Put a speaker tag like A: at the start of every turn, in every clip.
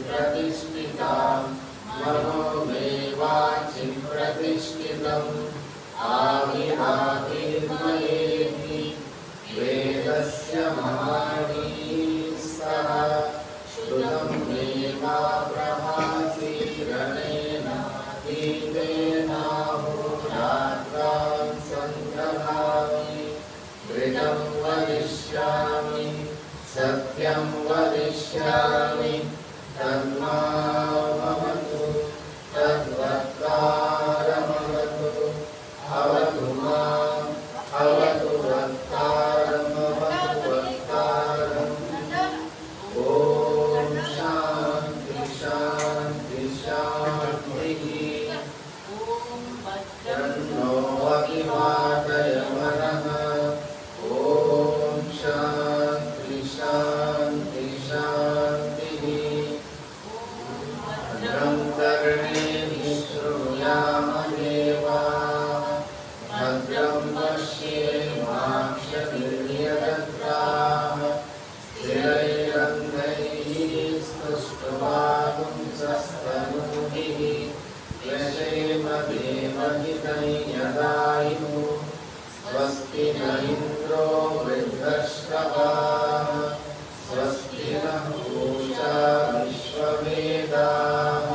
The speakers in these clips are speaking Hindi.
A: प्रतिष्ठिता मनो मे वाचि प्रतिष्ठितम् आविराविर्मयेति वेदस्य महानी सह श्रुतं मे मा प्रभासि रणेन दीपेनाहोरात्रान् सन्दधामि घृतं वदिष्यामि सत्यं वदिष्यामि तन्मामवतु तद्वक्तारमवतु अवतु माम् अवतु वक्तारमवतु वक्तारम् ॐ शान्ति शान्ति शान्तिः तन्नो अभिवादयमनः ॐ शान्ति शान्ति शान्तिः भद्रं कर्णेभिः शृणुयाम देवाः भद्रं पश्येमाक्षभिर्यजत्राः स्थिरैरङ्गैः स्तुष्ट्वागुंसस्तनूभिः यशेम देवहितं यदायुः स्वस्ति न इन्द्रो वृद्धश्रवाः स्वस्ति नः पूषा विश्ववेदाः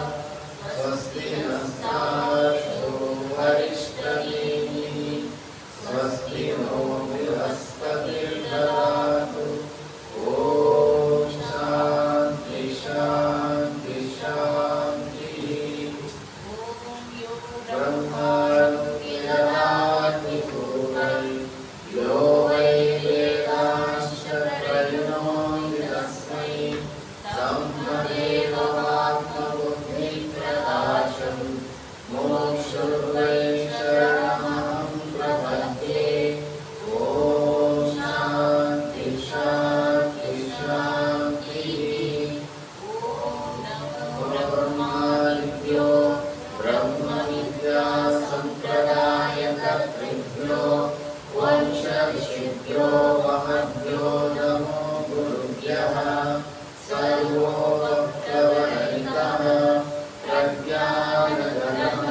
A: स्वस्ति नस्तार्क्ष्यो वरिष्ठदेवः स्वस्ति नो बृहस्पतिर्ददातु ॐ शान्ति शान्ति शान्तिः ब्रह्मानुज्ञयातिपूर्वै यो वै वेदांश्च प्रयुनोति तस्मै ब्रह्मदेवमात्मबुद्धिप्रकाशं मुमुक्षुर्वै शरणमहं प्रपद्ये ॐ शान्ति शान्ति शान्तिः ब्रह्मादिभ्यो ब्रह्मविद्यासम्प्रदायकर्तृभ्यो वंशऋषिभ्यो महद्भ्यो नमो गुरुभ्यः सर्वोपप्लवरहितः प्रज्ञानघनः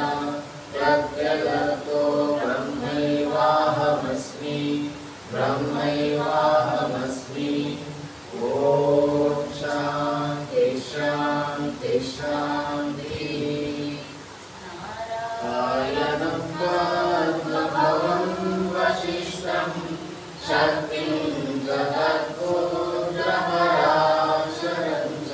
A: प्रत्यगतो ब्रह्मैवाहमस्मि ब्रह्मैवाहमस्मि ॐ शान्ति शान्ति शान्तिः आयनं पद्मभवं वसिष्ठं शक्तिं जगद्गोत्रपराशरं च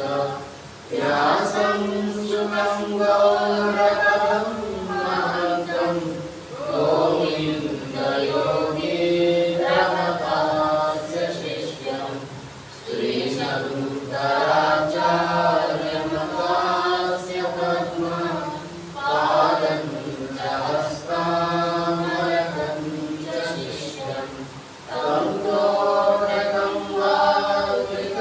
A: व्यासं शुकं गौरवं महन्तं गोविन्दयोगीन्द्रमतास्य शिष्यं श्रीशङ्कराचार्यमतास्य पद्मं पादं च हस्तामलकं च शिष्यं तं गोरकं वाल्मिककारुण्यं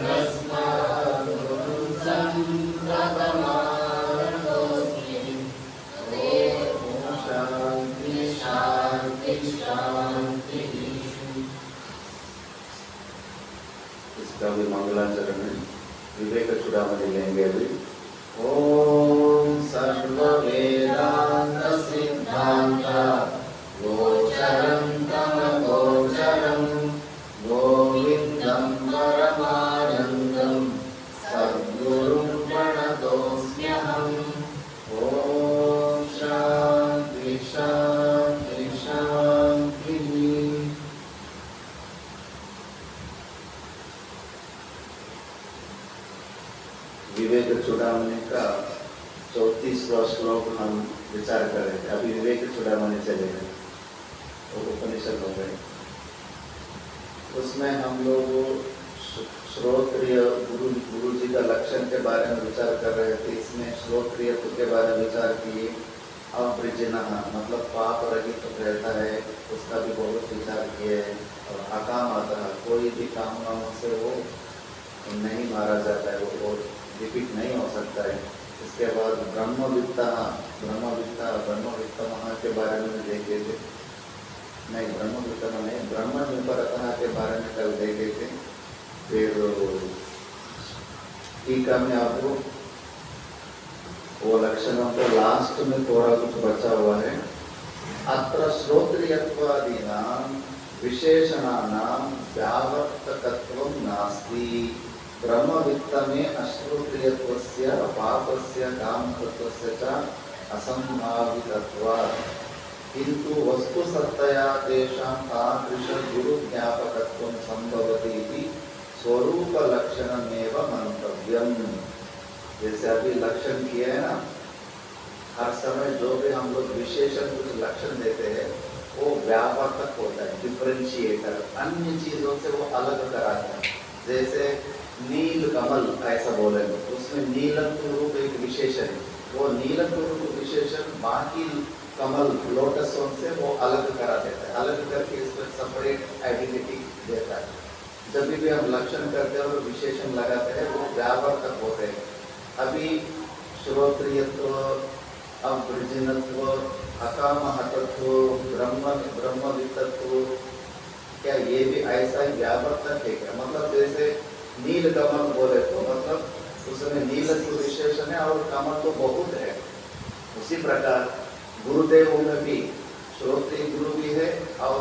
A: यस्माद्गुरुं सम्प्रपमानतोऽस्मि ॐ शान्ति शान्ति शान्तिः। इसका भी मंगलाचरण है। विवेक चूड़ामणि लेंगे अभी। ओम सर्ववेदांत सिद्धांत गोचरं तमगोचरं गोविन्दं परमानन्दं सद्गुरुं प्रणतोऽस्म्यहम्। ओम शान्ति शान्ति शान्तिः। विवेक चूड़ामणि का 34वां श्लोक हम विचार कर रहे थे। अभी विवेक चूड़ामणि चलेगा, वो उपनिषद हो गए। उसमें हम लोग श्रोत्रिय गुरु जी का लक्षण के बारे में विचार कर रहे थे। इसमें श्रोत्रियत्व के बारे में विचार किए। अवृजिनः मतलब पाप रहित रहता है, उसका भी बहुत विचार किए। और अकामतः कोई भी कामनाओं से वो नहीं मारा जाता है, वो रिपीट नहीं हो सकता है। इसके बाद ब्रह्मविद्ता के बारे में देखे थे। नहीं, ब्रह्मविद्ता नहीं, ब्रह्म निपरतः के बारे में कल देखे थे। फिर टीका में आपको वो लक्षणों का लास्ट में थोड़ा कुछ बचा हुआ है। अत्र श्रोत्रियत्वादीनां विशेषणानां व्यावर्तकत्वं नास्ति। ब्रह्मवित्त में अश्रोत्रियत्वस्य पापस्य कामतत्वस्य च असंभावितत्वात्, किन्तु वस्तुसत्तया तेषां तादृश गुरुज्ञापकत्वं संभवति इति स्वरूपलक्षणमेव मंतव्यम्। जैसे अभी लक्षण किए है ना, हर समय जो भी हम लोग विशेषण कुछ लक्षण देते हैं वो व्यापक होता है, डिफरेंशिएटर, अन्य चीजों से वो अलग कराता है। जैसे नील कमल ऐसा बोलेंगे, उसमें नीलम रूप एक विशेषण है, वो नीलम रूप विशेषण बाकी कमल लोटसों से वो अलग करा देता है, अलग करके इसमें सेपरेट आइडेंटिटी देता है। जब भी हम लक्षण करते हैं और विशेषण लगाते हैं वो व्यावर्तक होते हैं। अभी श्रोत्रियत्व, अवृजिनत्व, अकामहतत्व, ब्रह्मवित्तत्व, क्या ये भी ऐसा ही व्यावर्तक है क्या? मतलब जैसे नील कमल बोले तो मतलब उसमें नीलत्व विशेषण है और कमल तो बहुत है। उसी प्रकार गुरुदेव में भी श्रोत्रिय गुरु भी है और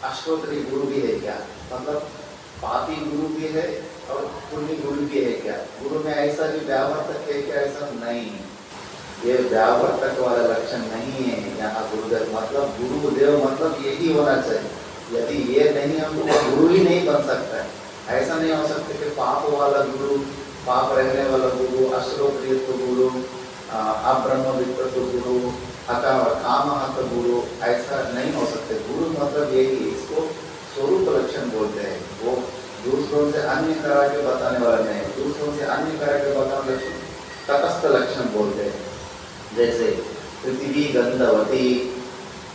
A: अश्रोत्रिय गुरु भी है क्या? मतलब पापी गुरु भी है और पुण्य गुरु भी है क्या? गुरु में ऐसा भी व्यावर्तक है क्या? ऐसा नहीं, ये व्यावर्तक वाला लक्षण नहीं है यहाँ गुरुदेव। मतलब गुरुदेव मतलब यही होना चाहिए, यदि ये नहीं हम तो गुरु ही नहीं बन सकता है। ऐसा नहीं हो सकता कि पाप वाला गुरु, पाप रहने वाला गुरु, अश्रोत्रियत्व गुरु, अब्रह्मवित्तत्व गुरु, कामहत गुरु, ऐसा नहीं हो सकते। गुरु मतलब यही, इसको स्वरूप लक्षण बोलते हैं। वो दूसरों से अन्य तरह के बताने वाला नहीं, दूसरों से अन्य तरह के बताने लक्षण तटस्थ लक्षण बोलते हैं। जैसे पृथ्वी गंधवती,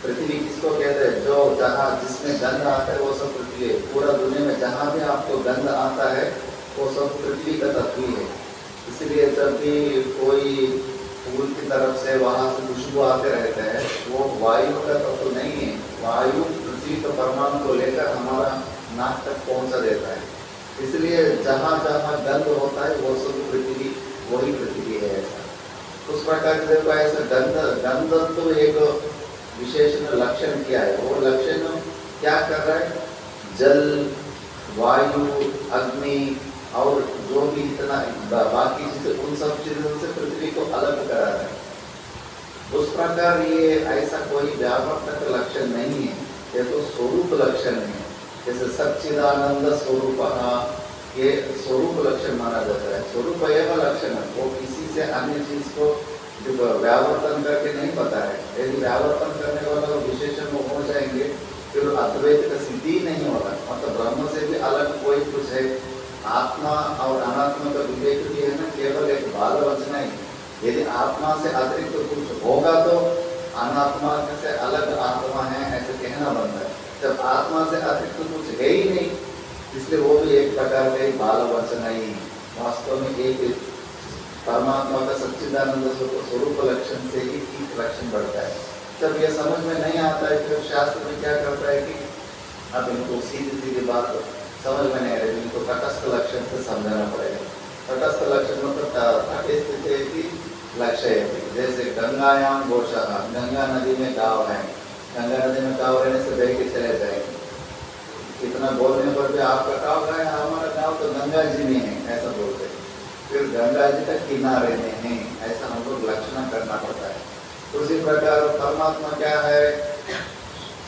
A: पृथ्वी किसको कहते हैं? जो जहाँ जिसमें गंध आता है वो सब पृथ्वी है। पूरा दुनिया में जहाँ भी आपको गंध आता है वो सब पृथ्वी का तत्व ही है। इसलिए जब भी कोई फूल की तरफ से वहाँ से खुशबू आते रहते हैं, वो वायु का तत्व नहीं है। वायु पृथ्वी के परमाणु को लेकर हमारा नाक तक पहुँचा देता है। इसलिए जहाँ जहाँ गंध होता है वो सब पृथ्वी, वही पृथ्वी है। ऐसा उस प्रकार से देखो, ऐसा गंध तो एक विशेषण लक्षण किया है। वो लक्षण क्या कर रहा है? जल, वायु, अग्नि और जो भी इतना बाकी चीजें, उन सब चीजों से पृथ्वी को अलग करा रहा है। उस प्रकार ये ऐसा कोई व्यावर्तक लक्षण नहीं है, ये तो स्वरूप लक्षण है। जैसे सच्चिदानंद स्वरूप, ये स्वरूप लक्षण माना जाता है। स्वरूप यह लक्षण है, वो किसी से अन्य चीज को व्यावर्तन करके नहीं पता है। यदि व्यावर्तन करने वाला विशेषण वो हो जाएंगे फिर अद्वैत का सिद्धि नहीं होगा। मतलब ब्रह्म से भी अलग कोई कुछ है। आत्मा और अनात्मा का विवेक भी है ना, केवल एक बाल वचना ही। यदि आत्मा से अतिरिक्त कुछ होगा तो अनात्मा से अलग आत्मा है ऐसे कहना बनता है। जब आत्मा से अतिरिक्त कुछ है ही नहीं, इसलिए वो भी एक प्रकार का बाल वचन ही। वास्तव में एक परमात्मा का सच्चिदानंद स्वरूप लक्षण से ही ठीक लक्षण बढ़ता है। जब यह समझ में नहीं आता है फिर शास्त्र में क्या करता है कि अब इनको सीधी सीधी बात समझ में नहीं आ रही, इनको तटस्थ लक्षण से समझाना पड़ेगा। तटस्थ लक्षण मतलब लक्ष्य है। जैसे गंगायाम गोशाह, गंगा नदी में गाँव है, गंगा नदी में गाँव रहने से बह के चले जाएंगे। इतना बोलने पर भी आपका गाँव है, हमारा गाँव तो गंगा जी में है ऐसा बोलते हैं। फिर गंगा जी का किनारे में है, ऐसा हम लोग लक्षण करना पड़ता है। तो उसी प्रकार परमात्मा क्या है?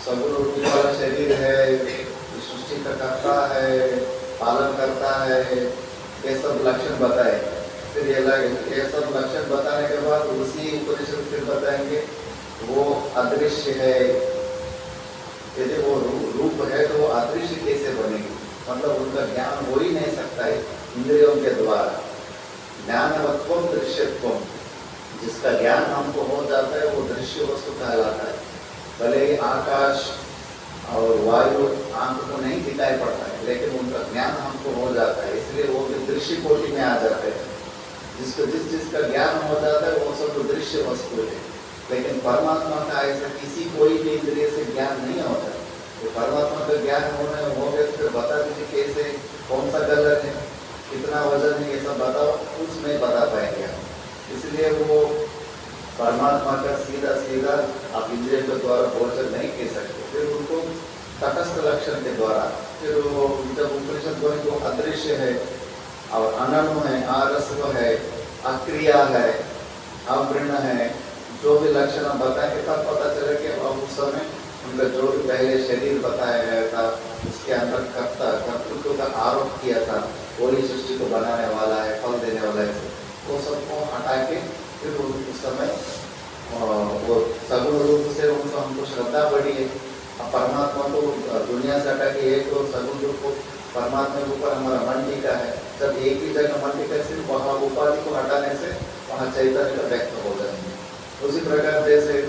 A: सगुण रूपी वाला शरीर है, सृष्टि का करता है, पालन करता है, ये सब लक्षण बताए। फिर ये सब लक्षण बताने के बाद उसी उपनिषद फिर बताएंगे वो अदृश्य है। यदि वो रूप है तो वो अदृश्य कैसे बनेगी? मतलब उनका ज्ञान हो ही नहीं सकता है इंद्रियों के द्वारा। ज्ञानवत्वम दृश्यत्वम, जिसका ज्ञान हमको हो जाता है वो दृश्य वस्तु कहलाता है। भले ही आकाश और वायु आंख को नहीं दिखाई पड़ता है, लेकिन उनका ज्ञान हमको हो जाता है, इसलिए वो भी दृश्य कोटि में आ जाते हैं। जिसको जिस चीज का ज्ञान हो जाता है वो सब दृश्य वस्तु है। लेकिन परमात्मा का ऐसा किसी कोई भी इंद्रिय से ज्ञान नहीं होता। तो परमात्मा का ज्ञान होने हो गए तो फिर बता दीजिए कैसे कौन सा कलर है, कितना वजन है, ये सब बताओ, कुछ नहीं बता पाएंगे हम। इसलिए वो परमात्मा का सीधा सीधा आप इंद्रिय के द्वारा गोचर नहीं कह सकते। फिर उनको तटस्थ लक्षण के द्वारा, फिर वो जब उपनिषद बोले तो अदृश्य है और अननु है, आरस्व है, अक्रिया है, अवृण है, जो भी लक्षण हम बताएंगे तब पता चले कि अब उस समय उनका जो भी पहले शरीर बताया गया था उसके अंदर कर्तृत्व का आरोप किया था, वही सृष्टि को बनाने वाला है, फल देने वाला है, वो सबको हटा के फिर उस समय वो सगुण रूप से उनको हमको श्रद्धा बढ़ी है। अब परमात्मा को दुनिया से हटा के एक और सगुण रूप को परमात्मा के ऊपर हमारा मन टिका है। जब एक ही जगह मन टिका सिर्फ वहाँ उपाधि को हटाने से वहाँ चैतन्य का व्यक्त हो जाएंगे। उसी प्रकार जैसे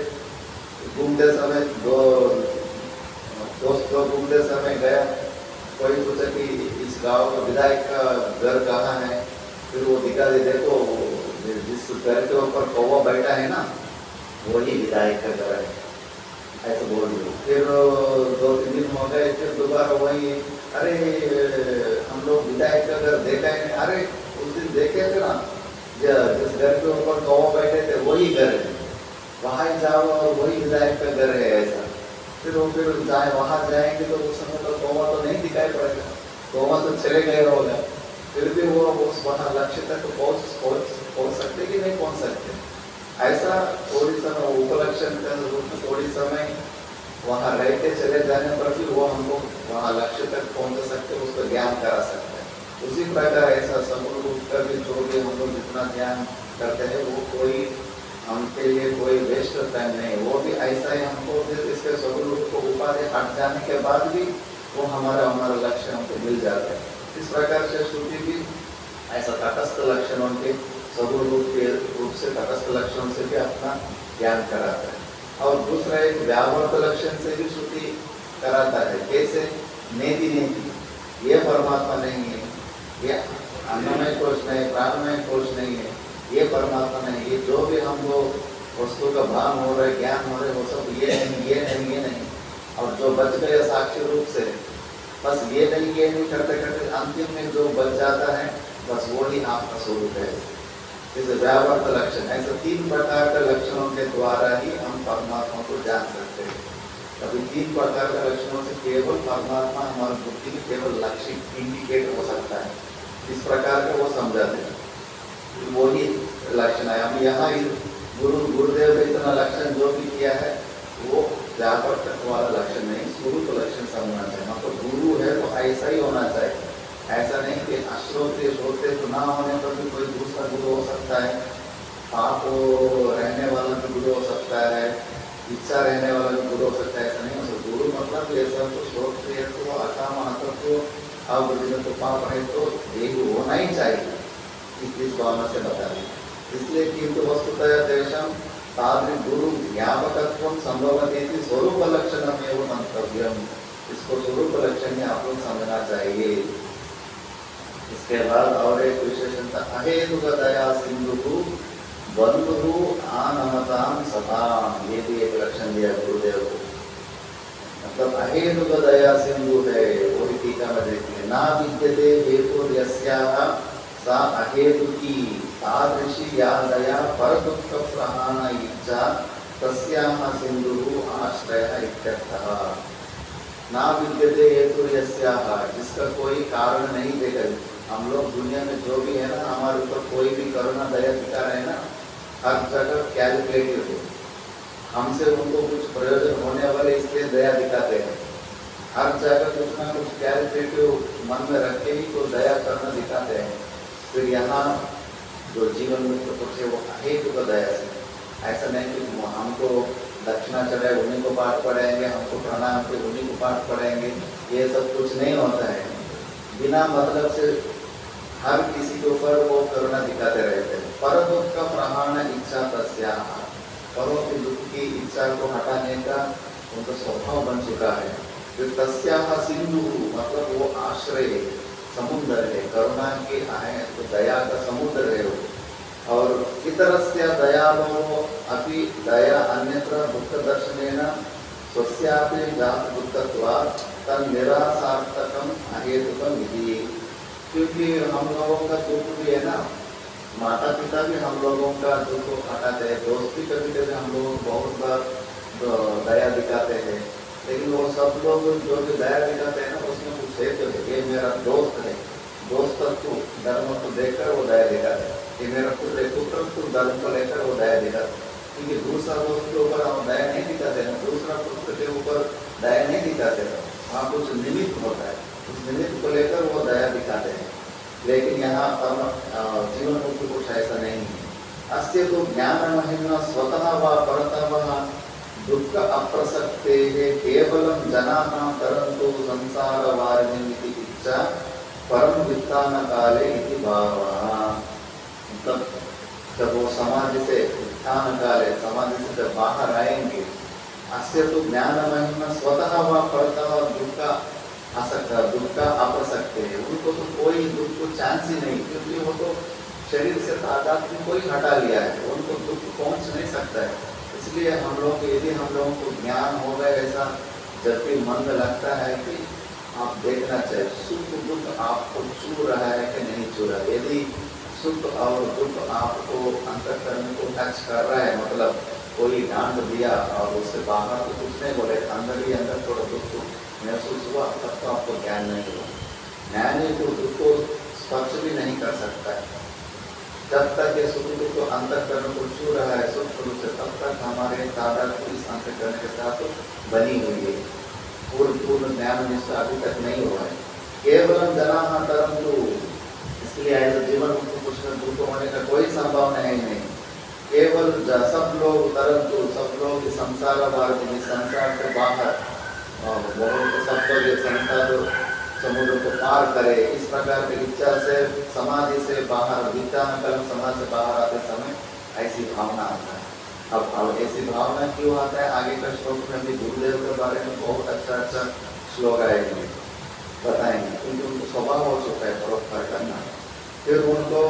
A: घूमते समय दो दोस्त लोग घूमते समय गया, कोई पूछा कि इस गांव का विधायक का घर कहाँ है, फिर वो दिखा दे, देखो जिस घर के ऊपर कौवा बैठा है ना वही विधायक का घर है, ऐसे बोल दो। फिर 2-3 दिन हो गए, फिर दोबारा वही, अरे हम लोग विधायक का घर देखा है, अरे उस दिन देखे थे ना, जिस घर के ऊपर कौवा बैठे थे वही घर है, वहाँ जाओ और वही विधायक का घर है, ऐसा। फिर वो फिर जाए वहाँ जाएंगे तो उस समय तो कौवा तो नहीं दिखाई पड़ेगा, कौवा तो चले गए होगा, फिर भी वो उस वहाँ लक्ष्य तक पहुँच सकते कि नहीं पहुँच सकते। ऐसा थोड़ी समय उपलक्षण के रूप में थोड़ी समय वहाँ रह के चले जाने पर भी वो हमको वहाँ लक्ष्य तक पहुँच सकते, उसको ज्ञान करा सकते हैं। उसी प्रकार ऐसा सगुण रूप का भी जो भी हम लोग जितना ज्ञान करते हैं वो कोई हमके लिए कोई वेस्ट टाइम नहीं, वो भी ऐसा ही हमको फिर इसके सगुण रूप को उपाधि हट जाने के बाद भी वो हमारा लक्ष्य हमको मिल जाता है। इस प्रकार से श्रुति भी ऐसा तटस्थ लक्षणों के सगुण रूप के रूप से तटस्थ लक्षण से भी अपना ज्ञान कराता है। और दूसरा एक व्यावर्त लक्षण से भी श्रुति कराता है। कैसे? नेति नेति, ये परमात्मा नहीं है, ये अन्नमय कोश नहीं, प्राणमय कोश नहीं है, ये परमात्मा नहीं, ये जो भी हमको वस्तु का भान हो रहा है, ज्ञान हो रहा है, वो सब ये नहीं, ये नहीं, ये नहीं। और जो बच गया साक्षी रूप से, बस ये नहीं करते करते अंतिम में जो बच जाता है बस वो ही आपका स्वरूप है। इस व्यावर्त लक्षण, ऐसे 3 प्रकार के लक्षणों के द्वारा ही हम परमात्मा को जान सकते हैं। अभी 3 प्रकार के लक्षणों से केवल परमात्मा हमारी बुद्धि की केवल लक्ष्य इंडिकेट हो सकता है, इस प्रकार के वो समझाते हैं, वो ही लक्षण है। अब यहाँ गुरुदेव ने इतना लक्षण जो भी किया है वो व्यावर्त वाला लक्षण नहीं, स्वरूप लक्षण समझना चाहिए। मतलब गुरु है तो ऐसा ही होना चाहिए, ऐसा नहीं कि अश्रोत्य श्रोत्य तो ना होने पर भी कोई दूसरा गुरु हो सकता है, पाप रहने वाला भी गुरु हो सकता है, इच्छा रहने वाला भी गुरु हो सकता है, ऐसा नहीं हो सकता। गुरु मतलब ऐसा तो श्रोत्रिय तो अकाम तो अवृत्ति तो पाप है तो ये होना ही चाहिए, इस भावना से बता दें। इसलिए किंतु वस्तुतः देशम तादृ गुरु ज्ञापकत्व संभवती स्वरूप लक्षणम एवं मंतव्यम, इसको स्वरूप लक्षण में आप लोग समझना चाहिए। इसके बाद और एक विशेषणता, अहेतुक दया सिंधु बंधु आनमताम सताम, ये भी एक लक्षण दिया गुरुदेव को। मतलब अहेतुक दया सिंधु है, वही टीका में देखिए, ना विद्यते हेतु यस्याः सा अहेतुकी तादृशी या दया परदुःख प्रहाण इच्छा तस्याः सिंधुः आश्रयः इत्यर्थः। ना विद्यते हेतु यस्याः, जिसका कोई कारण नहीं देखा। हम लोग दुनिया में जो भी है ना, हमारे ऊपर कोई भी करुणा दया दिखा रहे हैं ना, हर जगह कैलकुलेटिव है, हमसे उनको कुछ प्रयोजन होने वाले इसलिए दया दिखाते हैं। हर जगह कुछ ना कुछ कैलकुलेटिव मन में रख के ही तो दया करना दिखाते हैं। फिर यहाँ जो जीवन में कुछ है वो अहेतुक का दया से, ऐसा नहीं कि हमको दक्षिणा चढ़ाए उन्हीं को पाठ पढ़ाएंगे, हमको प्रणाम के उन्हीं को पाठ पढ़ाएंगे, ये सब कुछ नहीं होता है। बिना मतलब से हर किसी के ऊपर वो करुणा दिखाते रहते हैं। पर दुख का प्रहाण इच्छा तस्याः, परों की दुख की इच्छा को हटाने का उनका स्वभाव बन चुका है। फिर तस्याः सिंधु मतलब वो आश्रय समुद्र है, करुणा की आहे तो दया का समुद्र है वो। और इतरस्य दयालो अपि दया अन्यत्र दुख दर्शनेन स्वस्यापि जात दुःखत्वात् तन्निरासार्थकम् अहेतुकम् इति। क्योंकि हम लोगों का दुख भी है ना, माता पिता भी हम लोगों का दुख हटाते हैं, दोस्त भी कभी कभी हम लोग बहुत बार दया दिखाते हैं, लेकिन वो सब लोग जो भी दया दिखाते हैं ना, उसमें कुछ है तो ये मेरा दोस्त है, दोस्त को धर्म को देखकर वो दया दिखाते हैं, ये मेरा पुत्र है, पुत्र को धर्म को लेकर वो दया दिखाते हैं, क्योंकि दूसरा दोस्त के ऊपर हम दया नहीं दिखाते ना, दूसरा पुत्र के ऊपर दया नहीं दिखाते ना, वहाँ कुछ निमित्त होता है, उस निमित्त को लेकर वो दया दिखाते हैं। लेकिन यहाँ पर जीवन मुक्ति कुछ ऐसा नहीं है। अस्य तो ज्ञान महिमा स्वतः व परतः दुख अप्रसक्ते केवलम जनाः तरन्तु संसार वारिणीति इच्छा परम वित्तान काले इति भावः। मतलब जब वो समाधि से उत्थान काले, समाधि से जब बाहर आएंगे, अस्य तो ज्ञान महिमा स्वतः व परतः दुख असक्ता, दुख का अप्रसक्ते है, उनको तो कोई दुख को चांस ही नहीं, क्योंकि वो तो शरीर से तादाद में कोई हटा लिया है, उनको दुख पहुंच नहीं सकता है। इसलिए हम लोग, यदि हम लोगों को ज्ञान हो गए ऐसा, जब भी मन लगता है कि आप देखना चाहिए सुख दुख आपको छू रहा है कि नहीं छू रहा है। यदि सुख और दुख आपको अंतःकरण को टच कर रहा है, मतलब कोई डांट दिया और उससे बाहर तो कुछ नहीं बोले, अंदर ही अंदर थोड़ा दुख महसूस हुआ, तब तो आपको ज्ञान नहीं हुआ। ज्ञानी को दुख को स्पर्श भी नहीं कर सकता है। जब तक ये सुख दुख को अंतःकरण को छू रहा है सूक्ष्म रूप से, तब तक हमारे तादाद इस अंतःकरण के साथ बनी हुई है, पूर्ण ज्ञान निष्ठा अभी तक नहीं हुआ है। केवल जनाः तरन्तु, इसलिए ऐसे जीवन मुक्ति पुरुष में दुख होने का कोई संभावना है नहीं। केवल सब लोग तरन्तु, सब लोग संसार वारिणी, संसार से बाहर, बहुत सब लोग ये संसार समुद्र को पार करे, इस प्रकार की इच्छा से समाधि से बाहर, विज्ञान कलम समाधि से बाहर आते समय ऐसी भावना आता है। अब ऐसी भावना क्यों आता है, आगे का श्लोक में भी गुरुदेव के बारे में बहुत अच्छा श्लोक आएंगे, बताएंगे, क्योंकि उनको स्वभाव हो चुका है परोपकार करना। फिर उनको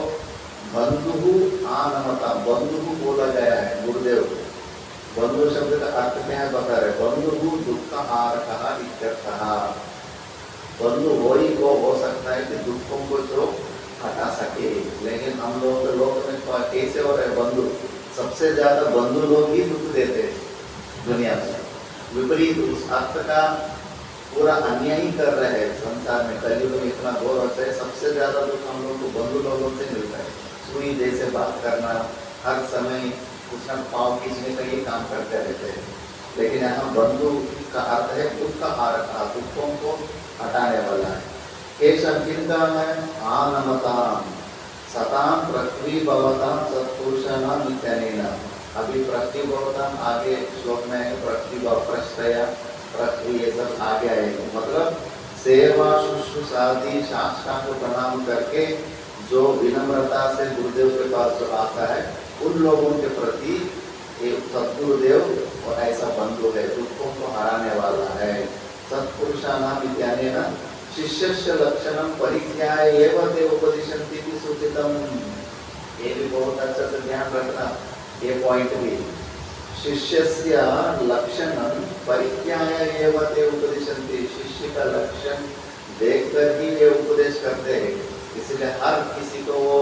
A: बंधु आनमता, बंधु बोला गया है गुरुदेव को। बंधु शब्द का अर्थ क्या है बता रहे, बंधु दुख हारकः इत्यर्थः। बंधु वही को हो सकता है कि दुखों को जो हटा सके, लेकिन हम लोग के लोग में कैसे हो रहे बंधु, सबसे ज्यादा बंधु लोग ही दुख देते हैं दुनिया में, विपरीत उस अर्थ का पूरा अन्याय ही कर रहे हैं संसार में। कलयुग में इतना घोर होता है, सबसे ज्यादा दुख हम लोग को बंधु लोगों से मिलता है। सुई जैसे बात करना, हर समय कुछ न पाव खींचने का ये काम करते रहते हैं। लेकिन यहाँ बंधु का अर्थ है दुख का हारका, दुखों को हटाने वाला है। केशव किनका है, आनमताम सताम पृथ्वी भवताम सत्पुरुषाणाम इत्यादिना। अभी पृथ्वी भवताम आगे श्लोक में है, पृथ्वी प्रश्रया, पृथ्वी ये सब आगे आएंगे। मतलब सेवा शुश्रूषादि साष्टांग प्रणाम करके जो विनम्रता से गुरुदेव के पास जो आता है, उन लोगों के प्रति एक सद्गुरुदेव और ऐसा बंधु है, दुखों को हराने वाला है। सत्पुरुषाणाम इत्यादिना शिष्यस्य लक्षणम परिज्ञाय एव ते उपदिशन्ति इति सूचितम। ये भी बहुत अच्छा से ध्यान रखना, ये पॉइंट भी। शिष्यस्य लक्षणम परिज्ञाय एव ते उपदिशन्ति, शिष्य का लक्षण देखकर ही वे उपदेश करते हैं। इसलिए हर किसी को वो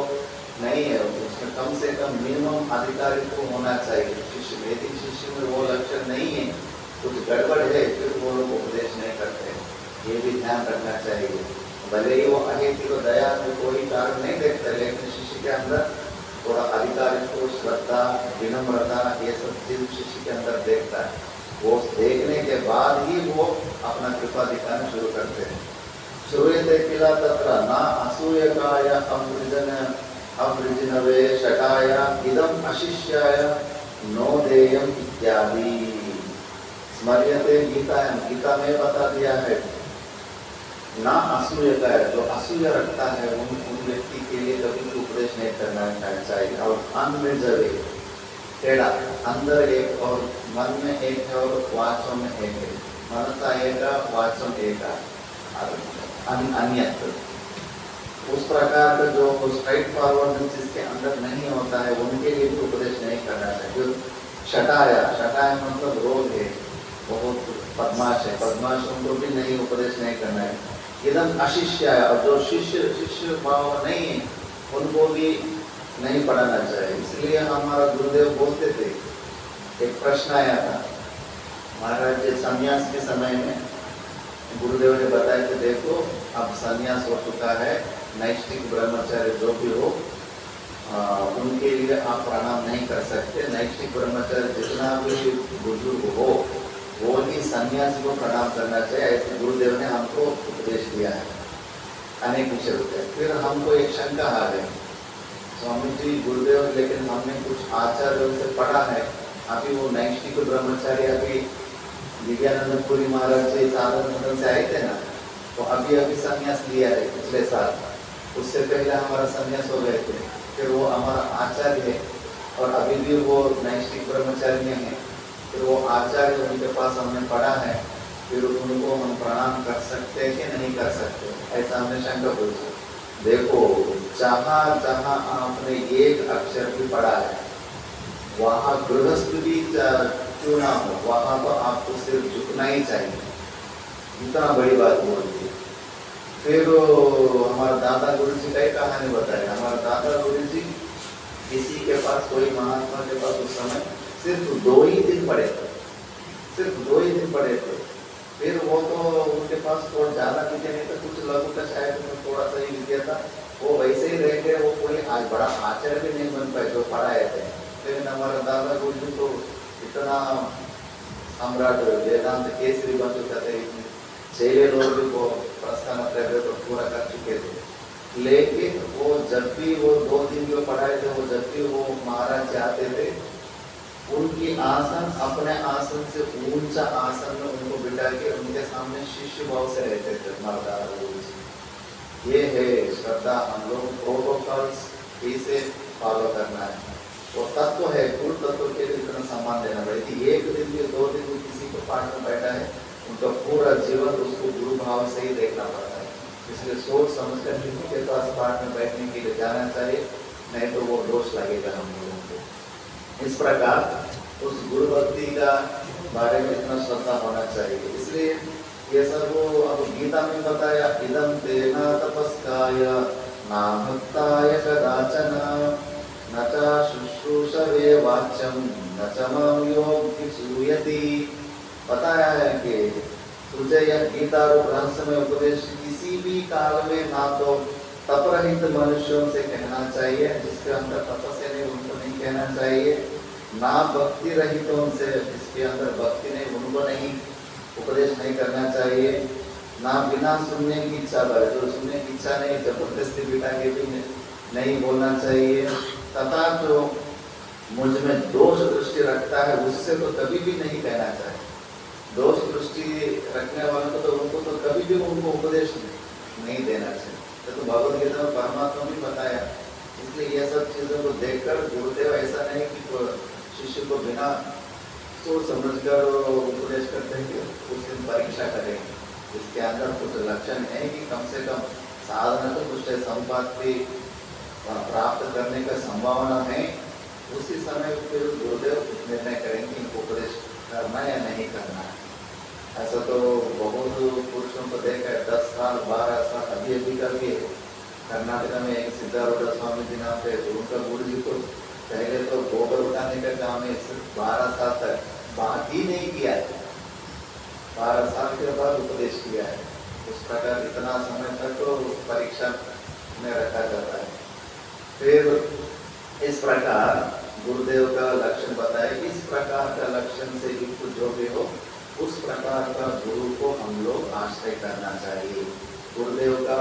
A: नहीं है, उसमें कम से कम मिनिमम अधिकारी को होना चाहिए शिष्य में। यदि शिष्य में वो लक्षण नहीं है, कुछ गड़बड़ है, फिर वो लोग उपदेश नहीं करते। ये भी ध्यान रखना चाहिए। भले ही वो अहिति को दया में कोई कारण नहीं देखते, लेकिन शिष्य के अंदर थोड़ा अधिकारित्व, श्रद्धा, विनम्रता, ये सब चीज शिष्य के अंदर देखता है। वो देखने के बाद ही वो अपना कृपा दिखाना शुरू करते हैं। श्रूयते किला तत्र न असूयकाय अवृजनवे शकाय इदम अशिष्याय नो देयम इत्यादि। स्मर्यते गीतायां, गीता में बता दिया है, ना असूयता है, जो असूय रखता है उन व्यक्ति के लिए कभी भी उपदेश नहीं करना चाहिए। और अनरिजर्वे टेढ़ा, अंदर एक और मन में एक है और वाचों में एक है, मनसा एक है, वाचों एक है, अन्यत्र। उस प्रकार का जो स्ट्राइट फॉरवर्ड जिसके अंदर नहीं होता है, उनके लिए भी उपदेश नहीं करना चाहिए। शटाया, शटाया मतलब रोग है, बहुत बदमाश है, बदमाशों को भी नहीं उपदेश नहीं करना है। इदम अशिष्याय, और जो शिष्य भाव नहीं है उनको भी नहीं पढ़ाना चाहिए। इसलिए हमारा गुरुदेव बोलते थे, एक प्रश्न आया था महाराज जी संन्यास के समय में, गुरुदेव ने बताया कि देखो अब संन्यास हो चुका है, नैष्ठिक ब्रह्मचार्य जो भी हो उनके लिए आप प्रणाम नहीं कर सकते। नैष्ठिक ब्रह्मचार्य जितना भी बुजुर्ग हो वो ही सन्यासी को प्रणाम करना चाहिए, ऐसे गुरुदेव ने हमको उपदेश दिया है। अनेक विषय होते हैं। फिर हमको एक शंका आ गई, स्वामी जी गुरुदेव लेकिन हमने कुछ आचार्यों से पढ़ा है, अभी वो नैष्ठिक ब्रह्मचारी अभी दिव्यानंद पुरी महाराज जी साधन मदन से आए थे ना, तो अभी संन्यास लिया है पिछले साल, उससे पहले हमारा संन्यास हो गए थे। फिर वो हमारा आचार्य है और अभी भी वो नैष्ठिक ब्रह्मचारी में है, फिर वो आचार्य उनके पास हमने पढ़ा है, फिर उनको हम प्रणाम कर सकते हैं कि नहीं कर सकते, ऐसा हमने शंका पूछा। देखो जहाँ जहाँ आपने एक अक्षर भी पढ़ा है वहाँ गृहस्थ भी क्यों ना हो, वहाँ तो आपको सिर्फ झुकना ही चाहिए, इतना बड़ी बात बोल दी। फिर हमारा दादा गुरु जी का ही कहानी बताया। हमारा दादा गुरु जी किसी के पास, कोई महात्मा के पास उस समय सिर्फ 2 ही दिन पड़े थे, सिर्फ 2 ही दिन पड़े थे। फिर वो तो उनके पास थोड़ा ज़्यादा विद्या नहीं था, कुछ लघु का शायद थोड़ा सा ही विद्या था, वो वैसे ही रह गए, वो कोई आज बड़ा आचार्य भी नहीं बन पाए जो पढ़ाए थे। लेकिन हमारा दादा गुरु जी तो इतना सम्राट वेदांत केसरी बन चुका थे, 6 लोग भी वो प्रस्थान तो पूरा कर चुके थे। लेकिन वो जब भी वो 2 दिन जो पढ़ाए थे, वो जब भी वो महाराज जाते थे, उनकी आसन अपने आसन से ऊंचा आसन में उनको बिठा के उनके सामने शिष्य भाव से रहते थे हमारा दादा गुरु जी। ये है श्रद्धा, हम लोग प्रोटोकॉल्स कैसे फॉलो करना है, वो तत्व है, कुल तत्व के लिए इतना सम्मान देना पड़ेगा। 1 दिन भी 2 दिन भी किसी को पाठ में बैठा है, उनका पूरा जीवन उसको गुरु भाव से ही देखना पड़ता है। इसलिए सोच समझकर किसी के पास पाठ में बैठने के लिए जाना चाहिए, नहीं तो वो दोष लगेगा हम लोगों को। इस प्रकार उस गुरु भक्ति का बारे में इतना श्रद्धा होना चाहिए। इसलिए ये सब वो अब गीता में बताया, इदं तेना तपस्काय नाम भक्ताय कदाचन न च शुश्रूषवे वाच्यं न च मां योऽपि सूयति। बताया है कि तुझे यह गीता और रहस्यमय उपदेश किसी भी काल में ना तो तपरहित मनुष्यों से कहना चाहिए, जिसके अंदर तपस्या नहीं उनको नहीं कहना चाहिए, ना भक्ति रहितों से, जिसके अंदर भक्ति नहीं उनको नहीं उपदेश नहीं करना चाहिए, ना बिना सुनने की इच्छा पर, जो सुनने की इच्छा नहीं जबरदस्ती बिठा के भी नहीं बोलना चाहिए, तथा जो मुझ में दोष दृष्टि रखता है उससे तो कभी भी नहीं कहना चाहिए। दोष दृष्टि रखने वालों को तो उनको तो कभी भी उनको उपदेश नहीं देना चाहिए। तो भगवद गीता में परमात्मा भी बताया। इसलिए ये सब चीज़ों को देखकर गुरुदेव ऐसा नहीं कि शिष्य को बिना सोच समझकर उपदेश करते हैं कि उस दिन परीक्षा करेंगे, इसके अंदर कुछ लक्षण है कि कम से कम साधना तो कुछ संपत्ति प्राप्त करने का संभावना है, उसी समय फिर गुरुदेव निर्णय करेंगे इनको उपदेश करना या नहीं करना है। ऐसा तो बहुत पुरुषों को देखा है, 10 साल 12 साल अभी कर दिए। कर्नाटक में एक सिद्धारूढ़ स्वामी जी नाम थे, तो उनका गुरु जी को पहले तो गोबर उठाने का काम है, सिर्फ 12 साल तक बात ही नहीं किया है, 12 साल के बाद उपदेश किया है। उस प्रकार इतना समय तक तो परीक्षा में रखा जाता है। फिर इस प्रकार गुरुदेव का लक्षण बताया, इस प्रकार का लक्षण से युक्त जो भी हो उस प्रकार का गुरु को हम लोग आश्रय करना चाहिए। गुरुदेव का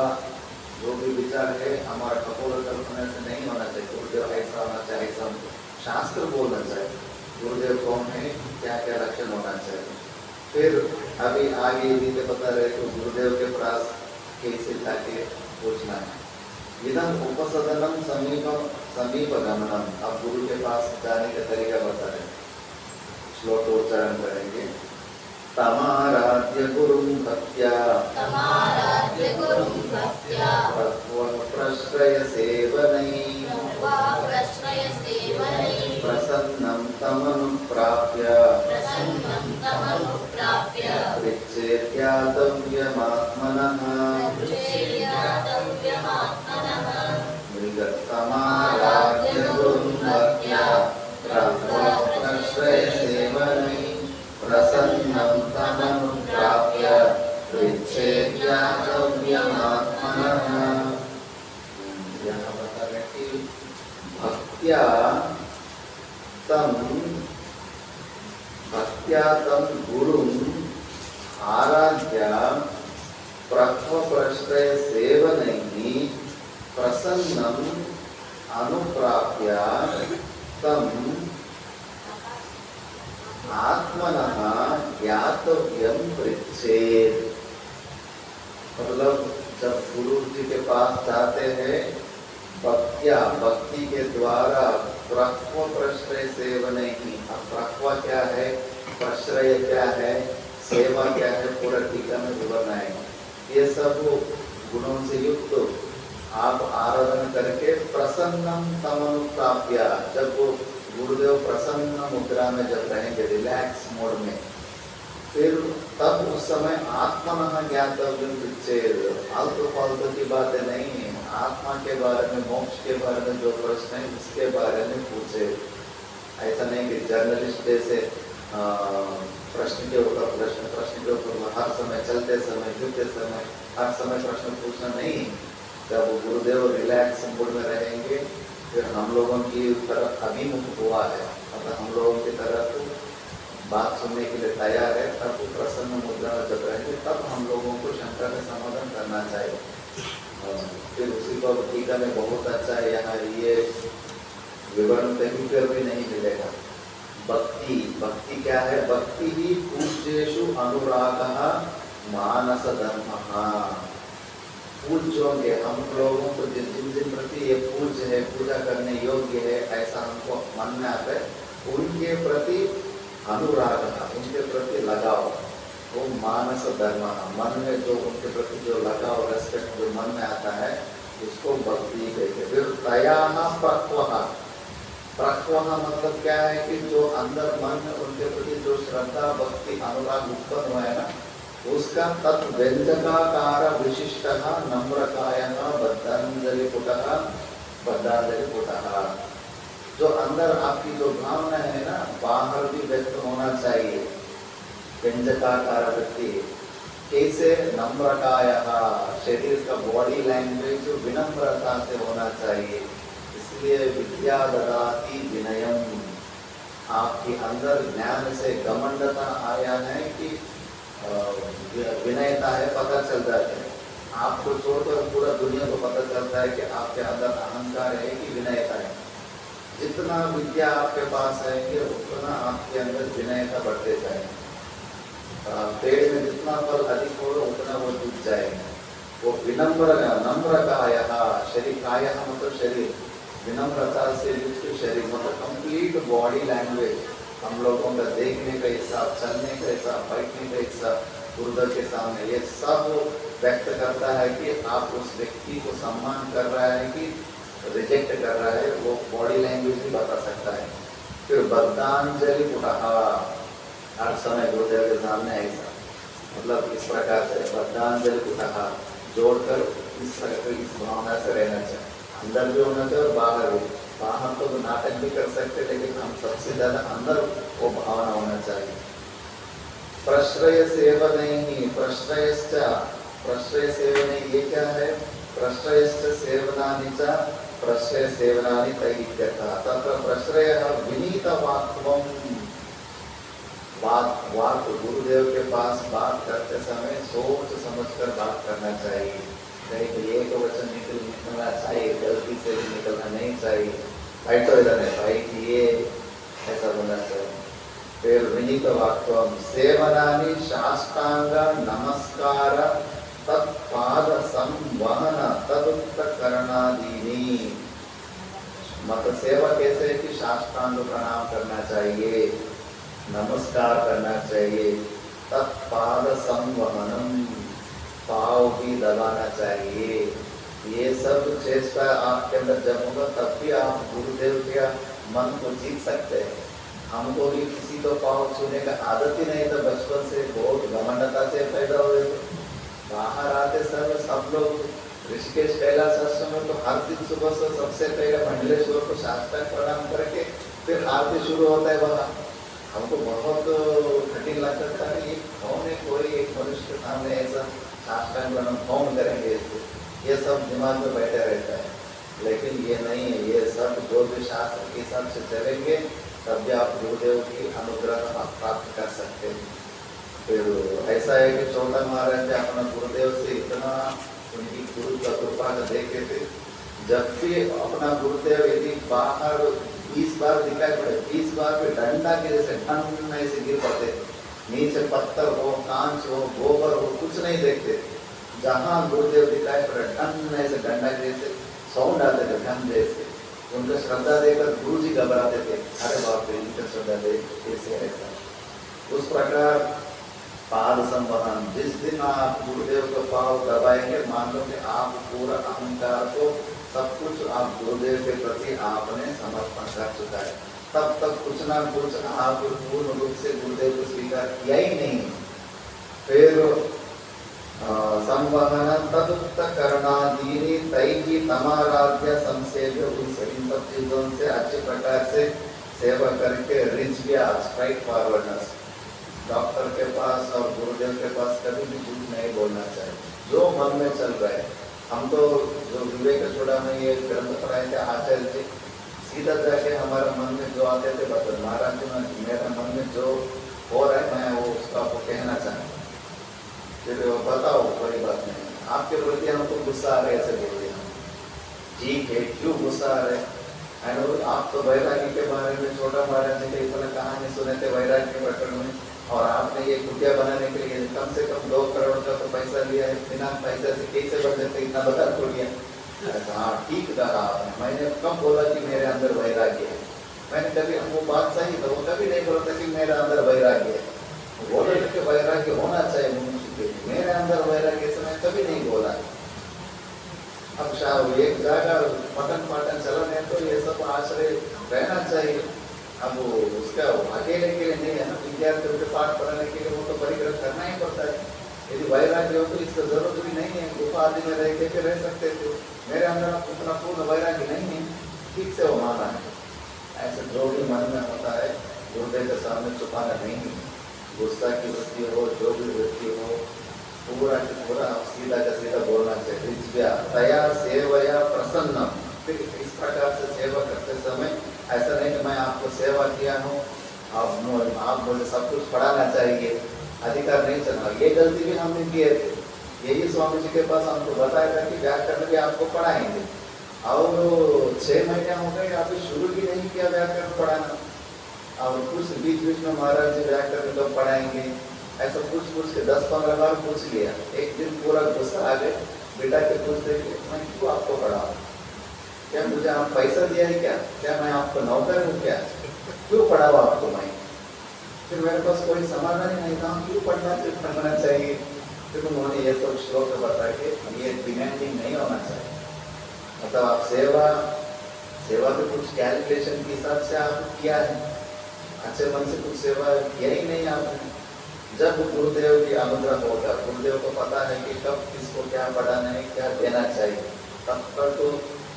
A: जो भी विचार है हमारा कपोल कल्पना से नहीं होना चाहिए। गुरुदेव ऐसा होना चाहिए, सब शास्त्र बोलना चाहिए गुरुदेव कौन है, क्या क्या लक्षण होना चाहिए। फिर अभी आगे भी पता रहे तो गुरुदेव के पास कैसे जाके पूछना है। इदम उपसदनम समीप गमनम, अब गुरु के पास जाने का तरीका बता रहे, श्लोक उच्चारण करेंगे। तमाराध्य गुरुं भक्त्या प्रश्रय सेवनै प्रसन्नं तमनुप्राप्य पृच्छेद्यातव्यमात्मनः प्रश्रय सेवनैः प्रसन्नम् अनुप्राप्य तम् आत्मनः ज्ञातव्यं पृच्छेत्। मतलब जब गुरु जी के पास जाते हैं भक्ति के द्वारा प्रक्व प्रश्रय सेवन ही। अब प्रक्व क्या है, प्रश्रय क्या है, सेवा क्या है, पूरा टीका में विवरण आएगा। ये सब गुणों से युक्त आप आराधना करके प्रसन्नम तमनुप्राप्य, जब वो गुरुदेव प्रसन्न मुद्रा में जब रहेंगे, रिलैक्स मोड में, फिर तब उस समय आत्मनः ज्ञातव्यं पृच्छेत्। आलतू फालतू की बातें नहीं है, आत्मा के बारे में, मोक्ष के बारे में जो प्रश्न है उसके बारे में पूछे। ऐसा नहीं कि जर्नलिस्ट जैसे प्रश्न के ऊपर प्रश्न के ऊपर हर समय, चलते समय, गिरते समय, हर समय प्रश्न पूछना नहीं। जब गुरुदेव रिलैक्स मूड में रहेंगे, फिर हम लोगों की तरफ अभिमुख हुआ है, मतलब हम लोगों की तरफ बात सुनने के लिए तैयार है, तब वो प्रसन्न मुद्रा में जब रहेंगे, तब हम लोगों को शंका में समाधान करना चाहिए। फिर उसी को टीका में बहुत अच्छा है, यहाँ ये विवरण कहीं पर भी नहीं मिलेगा। भक्ति, भक्ति क्या है, भक्ति ही पूज्येषु अनुरागः मानस धर्मः। पूज्य होंगे हम लोगों को जिन प्रति ये पूज्य है, पूजा करने योग्य है, ऐसा हमको मन में आता है, उनके प्रति अनुराग, उनके प्रति लगाव, वो मानस धर्म, मन में जो उनके प्रति जो लगाव, रेस्पेक्ट जो मन में आता है, उसको भक्ति कहते। फिर तयाः प्रक्वः, प्रक्वः मतलब क्या है कि जो अंदर मन में उनके प्रति जो श्रद्धा, भक्ति, अनुराग उत्पन्न हुआ है ना, उसका तत्व्यंजकाकार विशिष्टः नम्रकायः बद्धांजलिपुटः बद्धांजलिपुटः। जो अंदर आपकी जो भावना है ना, बाहर भी व्यक्त होना चाहिए। व्यंजकाकार वृत्ति कैसे, नम्रकायः, शरीर का बॉडी लैंग्वेज विनम्रता से होना चाहिए। इसलिए विद्या ददाति विनयम, आपके अंदर ज्ञान से घमंडता आया है कि विनयता है, पता चल जाता है। आपको छोड़कर पूरा दुनिया को पता चलता है कि आपके अंदर अहंकार है कि विनयता है। जितना विद्या आपके पास आएंगे उतना आपके अंदर विनयता बढ़ते जाएंगे। पेड़ में जितना फल अधिक होगा उतना वो टूट जाएगा। वो विनम्र, नम्रकायः, शरीर, कायः मतलब शरीर, विनम्रता से युक्त शरीर, मतलब कंप्लीट बॉडी लैंग्वेज, हम लोगों का देखने का हिसाब, चलने का हिसाब, बैठने का हिसाब, गुरुदेव के सामने ये सब व्यक्त करता है कि आप उस व्यक्ति को सम्मान कर रहा है कि रिजेक्ट कर रहा है, वो बॉडी लैंग्वेज भी बता सकता है। फिर बद्धांजलि पुटः, हर समय गुरुदेव के सामने ऐसा, मतलब इस प्रकार से बद्धांजलि पुटः जोड़कर इस भावना से रहना चाहिए। अंदर भी होना चाहिए और बाहर भी। बाहर तो नाटक भी कर सकते, लेकिन हम सबसे ज्यादा अंदर वो भावना होना चाहिए। प्रश्रय सेवनैः, प्रश्रयश्च, प्रश्रय सेवने ये क्या है, प्रश्रयश्च सेवनानि च, प्रश्रय सेवनानि तैः। तत्र प्रश्रयः विनीतवाक्त्वं, बात गुरुदेव के पास बात करते समय सोच समझकर बात करना चाहिए। कहीं एक वचन निकलना चाहिए, गलती से भी निकलना नहीं चाहिए। बैठो इधर है भाई, ये ऐसा बोलना चाहिए। फिर विनीत वाक्यम सेवनानि साष्टांग नमस्कार तत्पाद संवहन तदुत्तकरणादीनि। मतलब सेवा कैसे है कि साष्टांग प्रणाम करना चाहिए, नमस्कार करना चाहिए, तत्पाद संवहनम, पाव भी दबाना चाहिए। ये सब चेष्टा आपके अंदर जब होगा तब भी आप गुरुदेव के मन को जीत सकते हैं। हमको भी किसी को पाव छूने का आदत ही नहीं था, बचपन से बहुत घमंडता से पैदा हुए। तो बाहर आते समय सब लोग ऋषिकेश कैलाश आश्रम में तो हर दिन सुबह से सबसे पहले मंडलेश्वर को साष्टांग प्रणाम करके फिर आरती शुरू होता है। वहाँ हमको बहुत कठिन लगता था कि ये कौन है, कोई एक मनुष्य के सामने ऐसा साष्टांग प्रणाम कौन करेंगे, ये सब दिमाग में बैठे रहता है। लेकिन ये नहीं है, ये सब जो भी शास्त्र के हिसाब से चलेंगे तब भी आप गुरुदेव की अनुग्रह आप प्राप्त कर सकते हैं। फिर ऐसा है कि छोटा महाराज जी अपना गुरुदेव से इतना उनकी गुरु का कृपा का देखे थे, जब भी अपना गुरुदेव यदि बाहर 20 बार दिखाई पड़े, 20 बार पे डंडा के जैसे ठन ऐसे गिर पड़ते, नीचे पत्थर हो, कांच हो, गोबर हो, कुछ नहीं देखते। जहाँ गुरुदेव दिखाई पड़े ठन ऐसे डंडा के जैसे साउंड आते थे, ठन जैसे। उनका श्रद्धा देकर गुरु जी घबराते थे, अरे बाप रे इनका श्रद्धा दे कैसे ऐसा। उस प्रकार पाद संवहन, जिस दिन आप गुरुदेव का पाव दबाएंगे, मान लो कि आप पूरा अहंकार को सब कुछ आप गुरुदेव के प्रति आपने समर्पण कर चुका है। तब तक कुछ ना कुछ आप पूर्ण रूप से गुरुदेव को स्वीकार किया ही नहीं। फिर संवहन तदुक्त करणादीनी तैही तमाराध्य संसेव्य, उन सब चीजों से अच्छे प्रकार से सेवा करके रिच गया, स्ट्राइट फॉरवर्डनेस। डॉक्टर के पास और गुरुदेव के पास कभी भी झूठ नहीं बोलना चाहिए, जो मन में चल रहा है। हम तो जो विवेक चूड़ा में ये ग्रंथ पढ़ाए थे आचार्य जी, सीधा जाके हमारे मन में जो आते थे बता, महाराज जी मेरे मन में जो हो रहा है मैं वो उसको आपको कहना चाहूँ, फिर बताओ कोई बात नहीं, आपके प्रति हमको गुस्सा आ रहा है ऐसे बोलिए। ठीक है, क्यों गुस्सा आ रहा है? आप तो वैराग्य के बारे में छोटा महाराज जी के इतना कहानी सुने थे वैराग्य के प्रकरण में, और आपने ये कुटिया बनाने के लिए कम से कम 2 करोड़ का तो पैसा लिया है, बिना पैसे से कैसे बन जाते, इतना बता कुटिया। हाँ ठीक कहा आपने, मैंने कब बोला कि मेरे अंदर वैराग्य है? मैंने कभी, वो बात सही था, वो कभी नहीं बोलता कि मेरे अंदर वैराग्य है। बोले कि वैराग्य होना चाहिए मनुष्य के, मेरे अंदर वैराग्य से मैं कभी नहीं बोला। अब शायद एक जगह पठन पाठन चलन है तो ये सब आश्रय रहना चाहिए। अब उसका अकेले के लिए नहीं है ना, विद्यार्थियों के पाठ पढ़ाने के लिए वो तो परिग्रह करना ही पड़ता है। यदि वैराग्य हो तो इसका जरूरत भी नहीं है, गुफा आदि में रह के रह सकते थे। मेरे अंदर उतना पूर्ण वैराग्य नहीं है, ठीक से वो माना है। ऐसे जो भी मन में होता है गुरुदेव के सामने छुपाना नहीं है। गुस्सा की वृत्ति हो, जो भी वृत्ति हो, पूरा की पूरा सीधा का सीधा बोलना चाहिए। तया सेवया प्रसन्न, फिर इस प्रकार से सेवा करते समय ऐसा नहीं कि मैं आपको सेवा किया हूँ, आप मुझे सब कुछ पढ़ाना चाहिए, अधिकार नहीं चलना। ये गलती भी हमने किए थे, यही स्वामी जी के पास हमको बताया था कि व्याकरण भी आपको पढ़ाएंगे, और 6 महीने हो गए अभी शुरू भी नहीं किया व्याकरण पढ़ाना, और कुछ बीच बीच में महाराज जी व्याकरण तो पढ़ाएंगे, ऐसा पूछ के 10-15 बार पूछ लिया। एक दिन पूरा गुस्सा आ गए, बेटा के पूछते मैं क्यों आपको पढ़ाऊँ, क्या मुझे आप पैसा दिया है क्या मैं आपको नौकर हूँ क्या, क्यों पढ़ाऊँ आपको मैं? फिर मेरे पास कोई समाधान ही नहीं था, क्यों पढ़ना चाहिए। फिर उन्होंने ये सब श्लोक बता के ये डिमांडिंग नहीं होना चाहिए। मतलब आप सेवा तो कुछ कैलकुलेशन के हिसाब से आप किया है, अच्छे मन से कुछ सेवा किया ही नहीं आपने। जब गुरुदेव की अनुग्रह होगा, गुरुदेव को पता है कि कब किसको क्या पढ़ाना है, क्या देना चाहिए, तब पर तो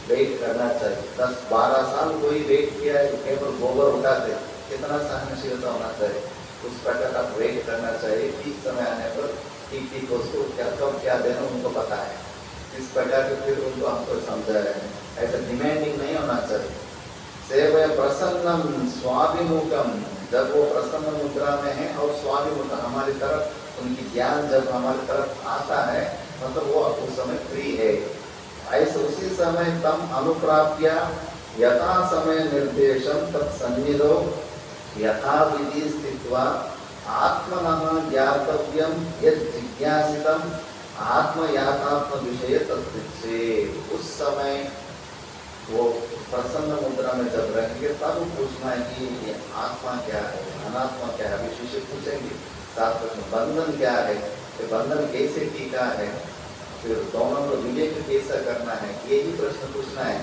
A: वेट करना चाहिए। 10-12 साल कोई वेट किया है, केवल गोबर उठाते, कितना सहनशीलता होना चाहिए। उस प्रकार आप वेट करना चाहिए, ठीक समय आने पर ठीक उसको क्या कब क्या देना उनको पता है। इस प्रकार के फिर उनको हमको समझाया है, ऐसा डिमांडिंग नहीं होना चाहिए। सेवया प्रसन्नम स्वाभिमुखम, जब वो प्रसन्न मुद्रा में है और स्वाभिमुख हमारी तरफ, उनकी ज्ञान जब हमारी तरफ आता है मतलब वो उस समय फ्री है। ऐसे उसी समय तम अनुप्राप्य यथा समय निर्देशम तत्सन्निधो यथा विधि स्थित्वा आत्मनः ज्ञातव्यम यद जिज्ञासितम आत्मयाथात्म विषय तत्पृच्छे। उस समय वो प्रसन्न मुद्रा में जब रहेंगे तब पूछना है कि ये आत्मा क्या है, अनात्मा क्या है। विशेष पूछेंगे साथ प्रश्न, बंधन क्या है, ये बंधन कैसे टीका है, फिर दोनों को विवेक कैसा करना है, यही प्रश्न पूछना है।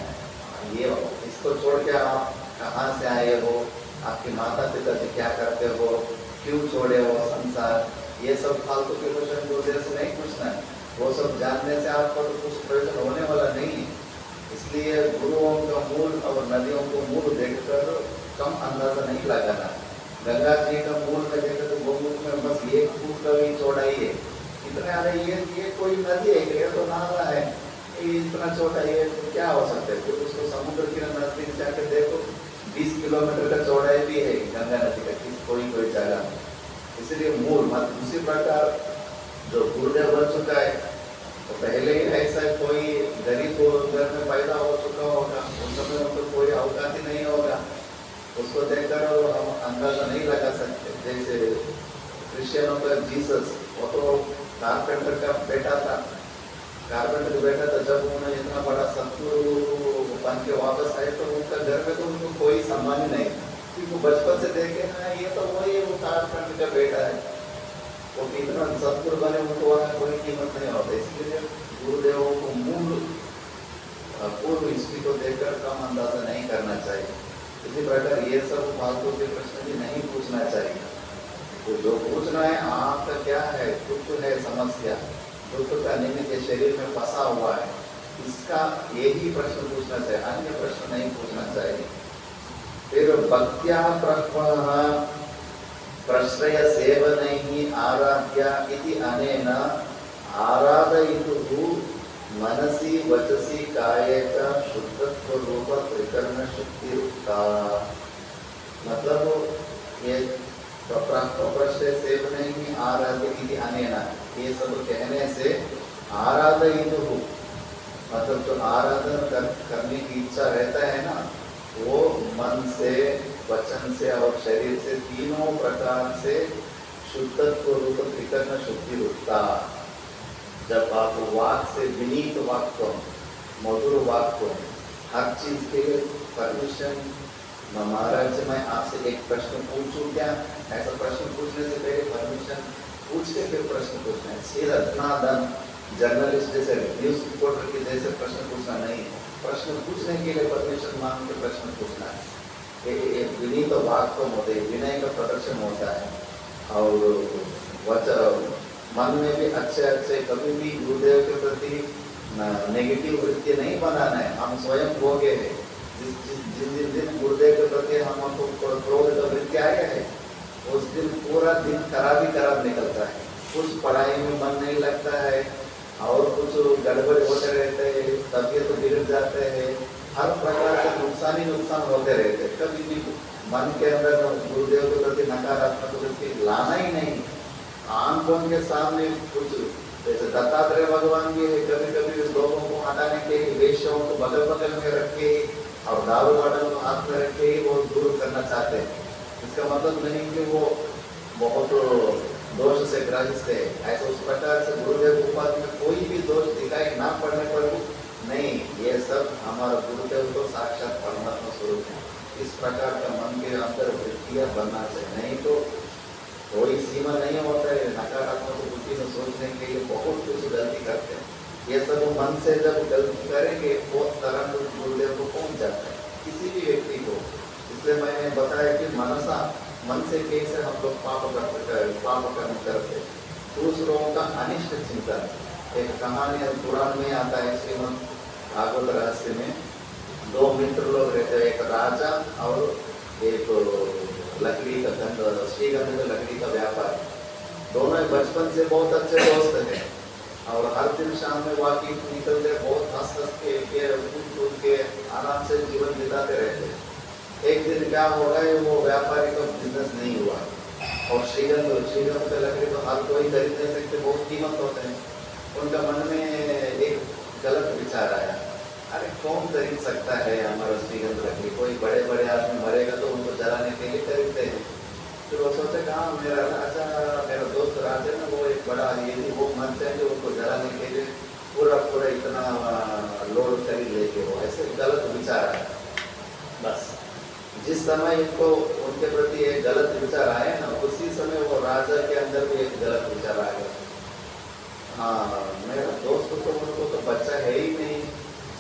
A: ये इसको छोड़ के आप कहाँ से आए हो, आपके माता पिता जी क्या करते हो, क्यों छोड़े हो संसार, ये सब फालतू के क्वेश्चन गुरुदेव से नहीं पूछना है। वो सब जानने से आपको तो कुछ प्रयोजन होने वाला नहीं है। इसलिए गुरुओं का मूल और नदियों को मूल देखकर कम अंदाजा नहीं लगाना। गंगा जी का मूल में देखे तो गोमुख में बस 1 फुट का ही चौड़ाई है, इतने आ रही है, ये कोई नदी है, ये तो नाला है, ये इतना छोटा ये तो क्या हो सकता है। फिर उसको समुद्र के नजदीक जाके देखो, 20 किलोमीटर का चौड़ाई भी है गंगा नदी का कोई जगह में। इसलिए मूल मत उसी प्रकार जो गुरुदेव बन चुका है तो पहले ही ऐसा कोई गरीब घर में पैदा हो चुका होगा, उस समय उनको कोई अवकाश ही नहीं होगा, उसको देखकर हम अंदाजा नहीं लगा सकते। जैसे क्रिश्चियनों का जीसस, वो तो कारपेंटर का बेटा था, कारपेंटर का बेटा था। जब उन्होंने इतना बड़ा सत्तू बन के वापस आए तो उनका घर में तो उनको कोई सम्मान ही नहीं, क्योंकि बचपन से देखे ना ये तो वही वो कारपेंटर का बेटा है, वो कितना सत्पुर बने उनको वहाँ कोई कीमत नहीं होता। इसलिए गुरुदेवों को मूल पूर्व हिस्ट्री को देखकर कम अंदाजा नहीं करना चाहिए। इसी प्रकार ये सब फालतू के प्रश्न भी नहीं पूछना चाहिए। तो जो पूछना है आपका क्या है, दुख है, समस्या, दुख का निमित्त शरीर में फंसा हुआ है, इसका यही प्रश्न पूछना चाहिए, अन्य प्रश्न नहीं पूछना चाहिए। फिर भक्त्या प्रश्रय सेवनैः आराध्या इति अनेन आराधयितुः मनसि वचसि काये च शुद्धत्व रूप त्रिकरण शक्ति रुक्ता। मतलब ये प्रश्रय सेवनैः आराध्य इति अनेन, ये सब कहने से आराधयितुः मतलब जो आराधन करने की इच्छा रहता है ना, वो मन से, वचन से और शरीर से तीनों प्रकार से शुद्धत्व रूप त्रिकरण शुद्धि रुकता। जब आप वाक से विनीत वाक को, मधुर वाक को, हर चीज के लिए परमिशन, महाराज मैं आपसे एक प्रश्न पूछूं क्या, ऐसा प्रश्न पूछने से पहले परमिशन पूछ के फिर प्रश्न पूछना है। सीधा धनाधन जर्नलिस्ट जैसे, न्यूज रिपोर्टर के जैसे प्रश्न पूछना नहीं है। प्रश्न पूछने के लिए परमिशन मांग के प्रश्न पूछना है। एक विनीत वाक को होते, विनय का प्रदर्शन होता है। और मन में भी अच्छे कभी भी गुरुदेव के प्रति नेगेटिव वृत्ति नहीं बनाना है। हम स्वयं भोगे हैं, जिस दिन गुरुदेव के प्रति हमको क्रोध का वृत्ति आया है, उस दिन पूरा दिन खराब निकलता है। कुछ पढ़ाई में मन नहीं लगता है और कुछ गड़बड़ होते रहते हैं, तबीयत बिगड़ जाते हैं, हर प्रकार के नुकसान होते रहते हैं। कभी भी मन के अंदर गुरुदेव के प्रति नकारात्मक वृत्ति लाना ही नहीं। आंखों के सामने कुछ जैसे दत्तात्रेय भगवान भी है, कभी कभी लोगों को हटाने के लिए वेश्याओं को बगल में रखे और दारू बॉटल को हाथ में रखे ही वो दूर करना चाहते हैं। इसका मतलब नहीं कि वो बहुत दोष से ग्रसित है, ऐसा उस प्रकार से गुरुदेव उपाधि में कोई भी दोष दिखाई ना पड़ने पर नहीं, ये सब हमारा गुरुदेव तो साक्षात परमात्मा स्वरूप है। इस प्रकार का मन के अंदर वृत्तियां बनना चाहिए, नहीं तो कोई सीमा नहीं होता है। नकारात्मक बुद्धि में सोचने के लिए बहुत कुछ गलती करते हैं। ये सब मन से जब गलती करेंगे वो तरह गुरुदेव को पहुंच जाता है, किसी भी व्यक्ति को। इसलिए मैंने बताया कि मनसा, मन से कैसे हम लोग पाप कर्म करते। दूसरों का अनिष्ट चिंतन, एक कहानी पुराण में आता है, श्रीमद् भागवत रहस्य में। दो मित्र लोग रहते हैं, एक राजा और एक लकड़ी का श्रीगंध का लकड़ी का व्यापार। दोनों बचपन से बहुत अच्छे दोस्त थे और हर दिन शाम में वॉकिंग निकलते, बहुत हंस के कूद के आराम से जीवन बिताते रहते। एक दिन क्या हो रहा है, वो व्यापारी का बिजनेस नहीं हुआ और श्रीगंध का लकड़ी तो हर कोई खरीद नहीं सकते, बहुत कीमत होते हैं। उनका मन में एक गलत विचार आया, अरे कौन खरीद सकता है हमारा श्रीगंध लकड़ी, कोई बड़े बड़े आदमी मरेगा तो उनको जलाने के लिए खरीदते हैं। फिर वो सोचे कहाँ मेरा राजा, मेरा दोस्त राजा ना, वो एक बड़ा यदि वो मन चाहिए उनको जलाने के लिए पूरा इतना लोड खरीद लेके, वो ऐसे गलत विचार आया। बस जिस समय इनको उनके प्रति एक गलत विचार आए ना, उसी समय वो राजा के अंदर भी एक गलत विचार आ गया। हाँ, मेरा दोस्त तो उनको तो बच्चा है ही नहीं,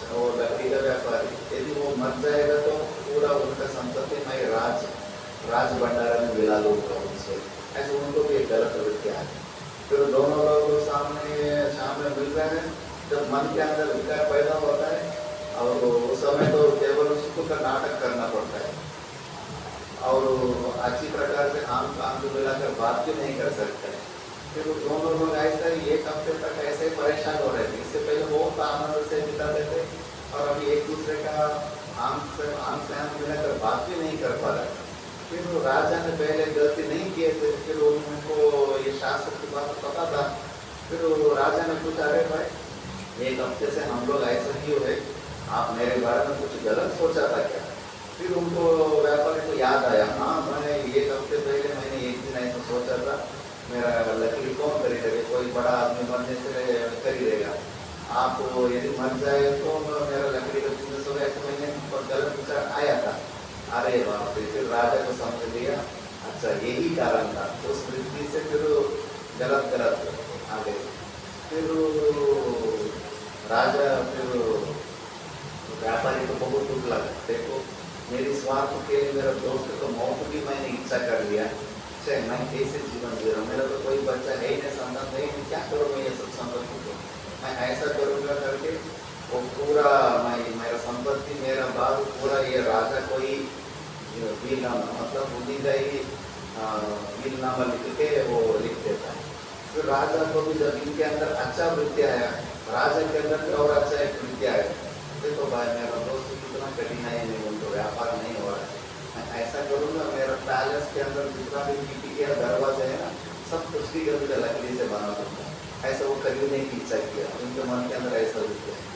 A: वो लकड़ी का व्यापारी, यदि वो मर जाएगा तो पूरा उनका संपत्ति मैं राज भंडारा में मिला लूँगा उनसे, ऐसे उनको भी एक गलत वृत्ति आ गई। फिर दोनों लोग सामने शाम में मिल रहे हैं, जब मन के अंदर विकार पैदा होता है और उस समय तो केवल उसको का नाटक करना पड़ता है और अच्छी प्रकार से आंख मिलाकर बात भी नहीं कर सकते। फिर वो दोनों लोग ऐसा ही एक हफ्ते तक ऐसे ही परेशान हो रहे थे। इससे पहले बहुत आनंद से बिताते थे और अभी एक दूसरे का आंख से आंख मिलाकर बात भी नहीं कर पा रहे। फिर वो राजा ने पहले गलती नहीं किए थे, फिर उनको ये शास्त्र की बात पता था। फिर वो राजा ने पूछा, अरे भाई 1 हफ्ते से हम लोग ऐसा क्यों है, आप मेरे बारे में कुछ गलत सोचा था क्या? फिर उनको व्यापारी को याद आया, हाँ मैं 1 हफ्ते पहले मैंने एक दिन ऐसा सोचा था, मेरा लकड़ी कौन खरीदेगा, कोई बड़ा आदमी मरने से खरीदेगा, आप यदि मर जाए तो मेरा लकड़ी का बिजनेस होगा, ऐसे मैंने गलत विचार आया था। अरे बाप रे, फिर राजा को समझ लिया, अच्छा यही कारण था, तो उस वृद्धि से फिर गलत गलत आ गए। फिर राजा फिर व्यापारी को बहुत दुख लगा, देखो मेरी स्वार्थ के लिए मेरा दोस्त को मौत की मैंने इच्छा कर लिया, चाहे मैं कैसे जीवन जी रहा हूँ, मेरा तो कोई बच्चा है ही नहीं, संबंध है नहीं, क्या करूँ मैं ये सब संपत्ति को, मैं ऐसा करूँगा करके वो पूरा मैं मेरा संपत्ति मेरा बाग पूरा ये राजा को ही वीलनामा मतलब बुद्धि का ही वीलनामा लिख के वो लिख देता है। फिर राजा को भी जब इनके अंदर अच्छा वृत्ति आया, राजा के अंदर भी और अच्छा एक वृत्ति आया, देखो भाई मेरा दोस्त कितना कठिनाई में उनको व्यापार नहीं हो रहा है, मैं ऐसा करूँगा मेरा पैलेस के अंदर जितना भी मिट्टी के दरवाजे है ना, सब कुछ भी कभी लकड़ी से बना दूंगा, ऐसा वो खरीदने की इच्छा किया, उनके मन के अंदर ऐसा वृत्ति है।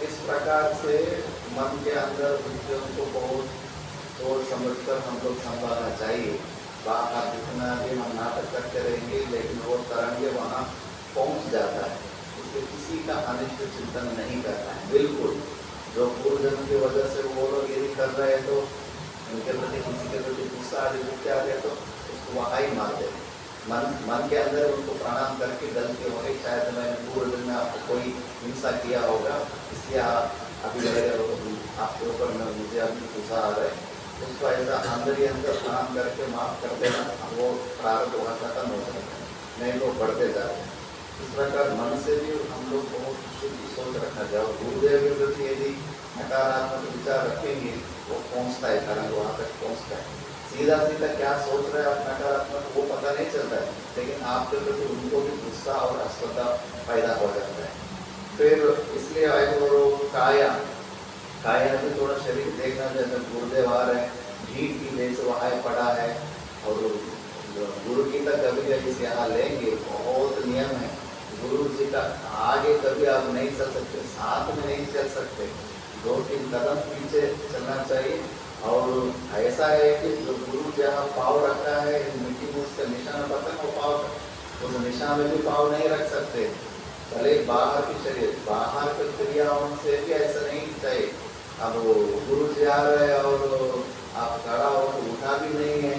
A: इस प्रकार से मन के अंदर वृत्तियों को बहुत सोच समझकर हम लोग संभालना चाहिए। बाहर जितना भी हम नाटक करते रहेंगे, लेकिन वो तरंगे वहाँ पहुँच जाता है, इसलिए किसी का अनिष्ट चिंतन नहीं करना है। बिल्कुल जो पूर्वजन्म की वजह से वो लोग यदि कर रहे हैं तो उनके प्रति किसी के प्रति गुस्सा आदि क्या आ गया तो उसको वहाँ ही मार दें। मन के अंदर उनको प्रणाम करके गलती हो गई, शायद मैंने पूर्वजन्म में आपको कोई हिंसा किया होगा, इसलिए अभी आपके ऊपर मुझे अभी गुस्सा आ रहा है, उसको ऐसा अंदर ही अंदर प्रणाम करके माफ कर देना, वो प्रारब्ध वहाँ खत्म हो जाएगा, नहीं तो बढ़ते जा रहे हैं। इस प्रकार मन से भी हम लोग बहुत शुद्ध सोच रखना चाहिए। गुरुदेव के प्रति यदि नकारात्मक विचार रखेंगे वो पहुँचता है, कारण वहाँ तक पहुँचता है। सीधा सीधा क्या सोच रहे हैं आप नकारात्मक वो पता नहीं चलता है, लेकिन आपके प्रति उनको भी गुस्सा और अस्वस्थता पैदा हो जाता है। फिर इसलिए आए वो काया भी थोड़ा शरीर देखना, जैसे गुरुदेव आ रहे हैं, भीड़ की जैसे वहाँ पड़ा है, और गुरु की तक कभी कभी इस यहाँ लेंगे, बहुत नियम है, गुरु जी का आगे कभी आप नहीं चल सकते, साथ में नहीं चल सकते, 2-3 कदम पीछे चलना चाहिए। और ऐसा है कि जो गुरु जहाँ पाँव रखा है, मिट्टी में उसका निशान पता है, वो पाँव उस निशान में भी पाँव नहीं रख सकते, भले बाहर की शरीर बाहर की क्रियाओं से भी ऐसा नहीं चाहिए। अब वो गुरु जी आ रहे हैं और आप खड़ा हो तो उठा भी नहीं है,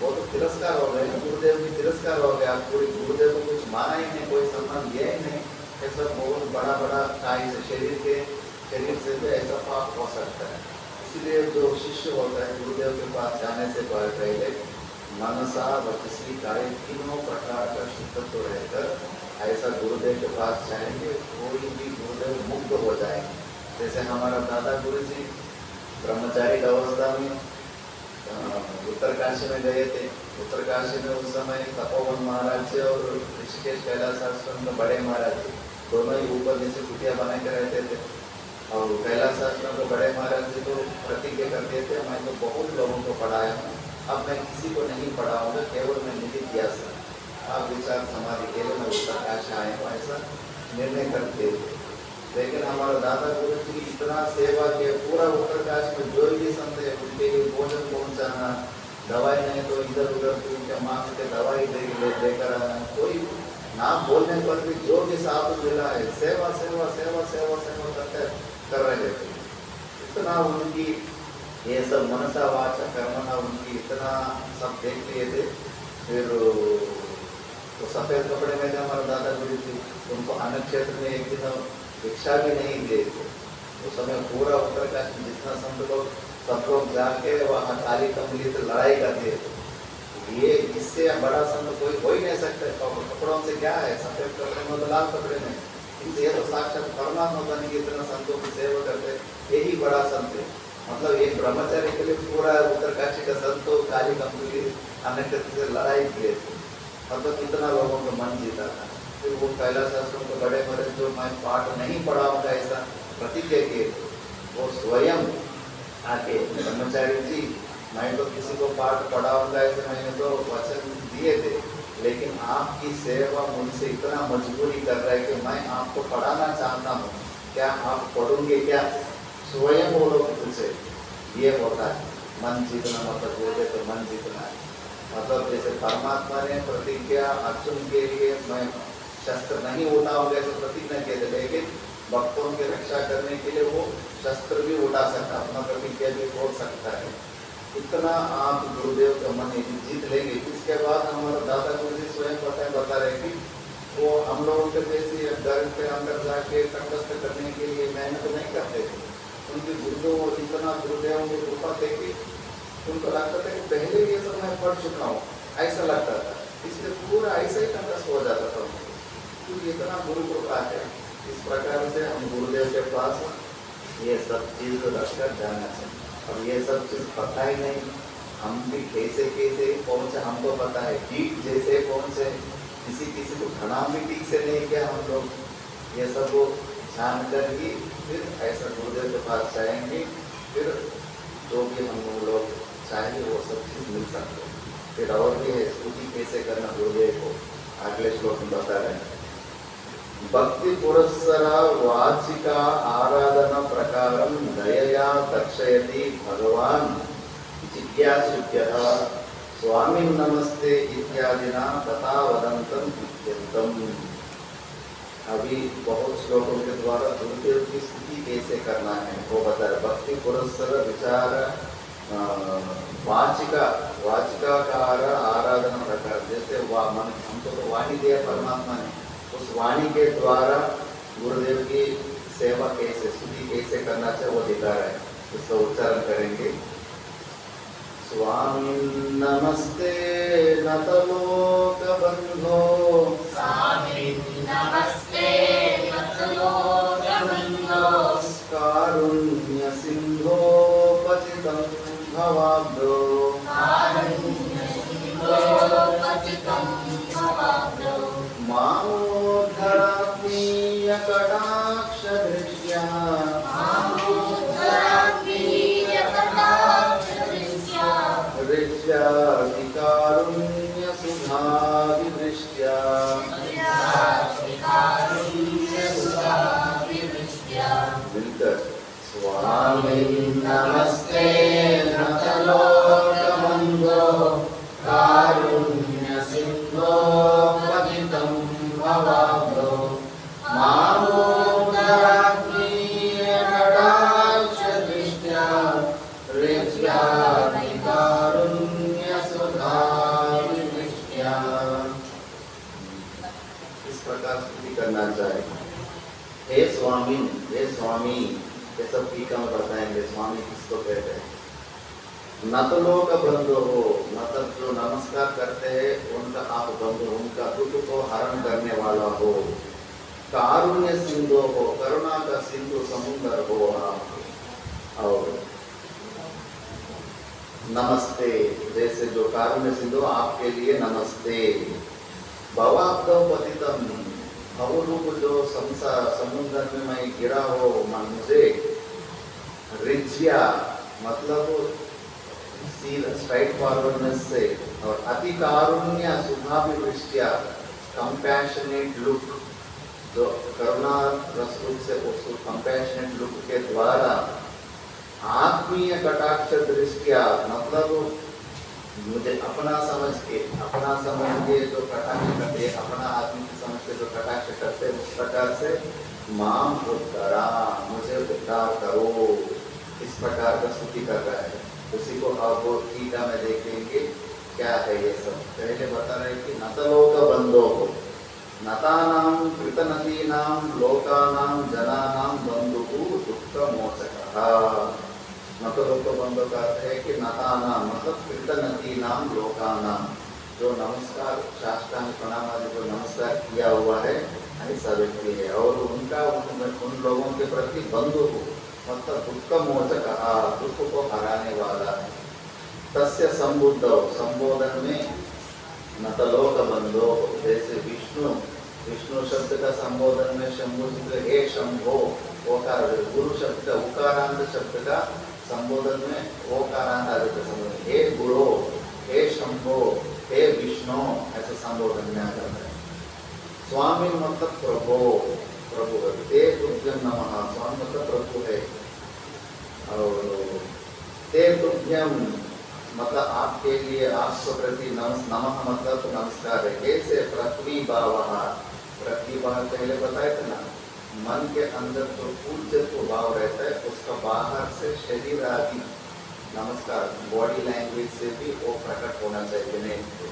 A: वो तो तिरस्कार हो गए, गुरुदेव की तिरस्कार हो गया, आप पूरी गुरुदेव को कुछ माना ही नहीं, कोई सम्मान दिया ही नहीं। ऐसा बहुत बड़ा बड़ा काय से शरीर से भी ऐसा पाप हो सकता है। इसलिए जो शिष्य होता है गुरुदेव के पास जाने से पहले मनसा वचसी कार्य तीनों प्रकार का शुद्धत्व रहकर ऐसा गुरुदेव के पास जाएंगे, कोई भी गुरुदेव मुक्त हो जाएंगे। जैसे हमारा दादा गुरु जी ब्रह्मचारी अवस्था में उत्तरकाशी में गए थे। उत्तरकाशी में उस समय तपोवन महाराज जी और ऋषिकेश कैलाश आश्रम के बड़े महाराज जी दोनों ही ऊपर नीचे कुटिया बना के रहते थे। और कैलाश आश्रम के बड़े महाराज जी तो प्रतिज्ञा करते थे, मैं तो बहुत लोगों को पढ़ाया हूँ, अब मैं किसी को नहीं पढ़ाऊंगा, केवल मैं निधि दिया सर आप विचार समाधि के लिए मैं उत्तरकाशी आए हूँ, ऐसा निर्णय करते थे। लेकिन हमारा दादा गुरु जी इतना सेवा किया, पूरा उत्तरकाशी में जो भी संत है उनके लिए भोजन पहुँचाना, दवाई नहीं तो इधर उधर उनके मांग के दवाई लेकर आना, कोई नाम बोलने पर भी जो भी साथ मिला है सेवा सेवा सेवा सेवा सेवा करते कर रहे थे। इतना उनकी ये सब मनसा वाचा कर्मना उनकी इतना सब देख लिए थे। फिर तो सफ़ेद कपड़े में थे हमारे दादा गुरु जी, उनको अन्य क्षेत्र में एक दिन भिक्षा भी नहीं दिए थे। उस समय पूरा उत्तरकाशी में जितना संत लोग सब लोग जाके वहाँ काली कमली से लड़ाई करते थे। ये इससे बड़ा संत कोई हो ही नहीं सकता। कपड़ों से क्या है, सफ़ेद कपड़े में तो लाल कपड़े में, इनसे ये तो साक्षात परमात्मा बन के इतना संतों की सेवा करते, यही बड़ा संत है। मतलब एक ब्रह्मचारी के लिए पूरा उत्तरकाशी का संतों काली कमली अन्य से लड़ाई किए थे, मतलब कितना लोगों का मन जीता था। फिर वो कैलाश आश्रम के बड़े बड़े जो मैं पाठ नहीं पढ़ाऊंगा ऐसा प्रतिज्ञा किए थे, वो स्वयं आके ब्रह्मचारी जी मैं तो किसी को पाठ पढ़ाऊंगा ऐसे मैंने तो वचन दिए थे, लेकिन आपकी सेवा मुझसे इतना मजबूरी कर रहा है कि मैं आपको पढ़ाना चाहता हूँ, क्या आप पढ़ोगे क्या? स्वयं बोलो तुझसे, ये होता है मन जीतना। मतलब बोले तो मन जीतना है, मतलब जैसे परमात्मा ने प्रतिज्ञा अर्जुन के लिए मैं शस्त्र नहीं उठाऊंगा ऐसे प्रतिज्ञा किए थे, लेकिन भक्तों की रक्षा करने के लिए वो शस्त्र भी उठा सकता, अपना प्रतिज्ञा भी बोल सकता है। इतना आप गुरुदेव का मन जीत लेंगे। इसके बाद हमारे दादा गुरु जी स्वयं बता रहे कि वो हम लोगों के जैसे घर के अंदर जाके कंठस्थ करने के लिए मेहनत नहीं करते थे। उनके गुरुदेव इतना गुरुदेवों की कृपा थे कि उनको लगता था कि पहले ये सब मैं पढ़ चुका हूँ, ऐसा लगता था, इसलिए पूरा ऐसा ही कंठस्थ हो जाता था उनको, क्योंकि इतना गुरु कृपा है। इस प्रकार से हम गुरुदेव के पास ये सब चीज़ रखकर जाना चाहिए। अब ये सब चीज़ पता ही नहीं, हम भी कैसे कैसे पहुँचे हमको पता है, ठीक जैसे पहुँचे, किसी को खाना भी ठीक से नहीं किया हम लोग, ये सब वो जान कर ही फिर ऐसा गुरुदेव के पास जाएंगे, फिर जो भी हम लोग चाहिए वो सब चीज़ मिल सकते। फिर और भी है स्तुति कैसे करना गुरुदेव को, अगले श्लोक में बता रहे हैं। भक्ति पुरस्सर वाचिका आराधना प्रकारं दयया दर्शयति भगवान जिज्ञासुभ्यः स्वामी नमस्ते इत्यादिना तथा वदन्तं इत्यर्थम्। अभी बहुत श्लोकों के द्वारा गुरुदेव की स्तुति कैसे करना है वो बता रहे। भक्ति पुरस्सर विचार वाचिकाकार आराधना प्रकार, जैसे हमको तो वाणी दिया परमात्मा ने, उस वाणी के द्वारा गुरुदेव की सेवा कैसे स्तुति कैसे करना चाहिए वो दिखा रहा है। उसका उच्चारण करेंगे। स्वामी नमस्ते नतलोक बंधो,
B: स्वामी नमस्ते नतलोक बंधो,
A: कारुण्य सिंधो पतितं भवाब्धो,
B: कारुण्य सिंधो पतितं भवाब्धो,
A: मामोद्धरात्मीय कटाक्ष दृष्ट्या,
B: मामोद्धरात्मीय कटाक्ष दृष्ट्या,
A: ऋष्यादिकारुण्य सुधाभिवृष्ट्या,
B: कारुण्य सुधाभिवृष्ट्या।
A: मिलकर स्वामी नमस्ते नतलोकबन्धो, कारुण्य सिंधो पतितं भवाब्धो, मामोद्धरात्मीय कटाक्ष दृष्ट्या, ऋष्यादिकारुण्य सुधाभिवृष्ट्या। इस प्रकार स्तुति करना चाहिए। हे स्वामी, हे स्वामी, ये सब टीका में बताएंगे स्वामी किसको कहते हैं। नतलोक बंधु हो, मतलब जो नमस्कार करते हैं उनका आप बंधु, उनका दुख को हरण करने वाला हो। कारुण्य सिंधु हो, करुणा का सिंधु समुद्र हो आप। और नमस्ते, जैसे जो कारुण्य सिंधु आपके लिए नमस्ते। भवाब्धो पतितम, भवरूप जो समुद्र में मैं गिरा हो मुझे, रिज्या मतलब स्ट्राइट फॉरवर्डनेस से, और अति कारुण्य सुधाभिवृष्ट्या कंपैशनेट लुक, जो करुणा रस रूप से उस कंपैशनेट लुक के द्वारा आत्मीय कटाक्ष दृष्टिया, मतलब मुझे अपना समझ के जो कटाक्ष करते, अपना आदमी की समझ के जो कटाक्ष करते, उस प्रकार से माम उद्धारा, मुझे उद्धार करो, इस प्रकार का स्तुति कर रहा है। उसी को अब वो टीका में देखेंगे क्या है ये सब। पहले बता रहे कि नतलोक बंधो हो, नतानां कृतनतीनां लोकानां जनानां बंधुः दुःख मोचकः। नतलोक बंधु का अर्थ है कि नतानां मतलब कृतनतीनां लोकानां, जो नमस्कार साष्टांग प्रणाम आदि जो नमस्कार किया हुआ है ऐसा व्यक्ति है, और उनका उन लोगों के प्रति बंधु मतलब दुःख मोचकः, दुख को हराने वाला है। तस्य संबुद्ध, संबोधन में नतलोक बंधो, जैसे विष्णु शब्द का संबोधन में शंभु हे शंभो ओकार, गुरु शब्द का उकारांत शब्द का संबोधन में वो कारांत आ जाते संबोधन, हे गुरु, हे शंभो, हे विष्णु, ऐसा संबोधन में आ जाता है। स्वामी मतलब प्रभु, प्रभु ते तुभ्यं नमः, स्वामी मतलब प्रभु है। और ते तुभ्यं मतलब आपके लिए, आपके प्रति नमः मतलब नमस्कार है। कैसे? पृथ्वी भावः, पृथ्वी भाव पहले बताए थे ना, मन के अंदर जो पूज्यत्व भाव रहता है उसका बाहर से शरीर आदि नमस्कार बॉडी लैंग्वेज से भी वो प्रकट होना चाहिए। नहीं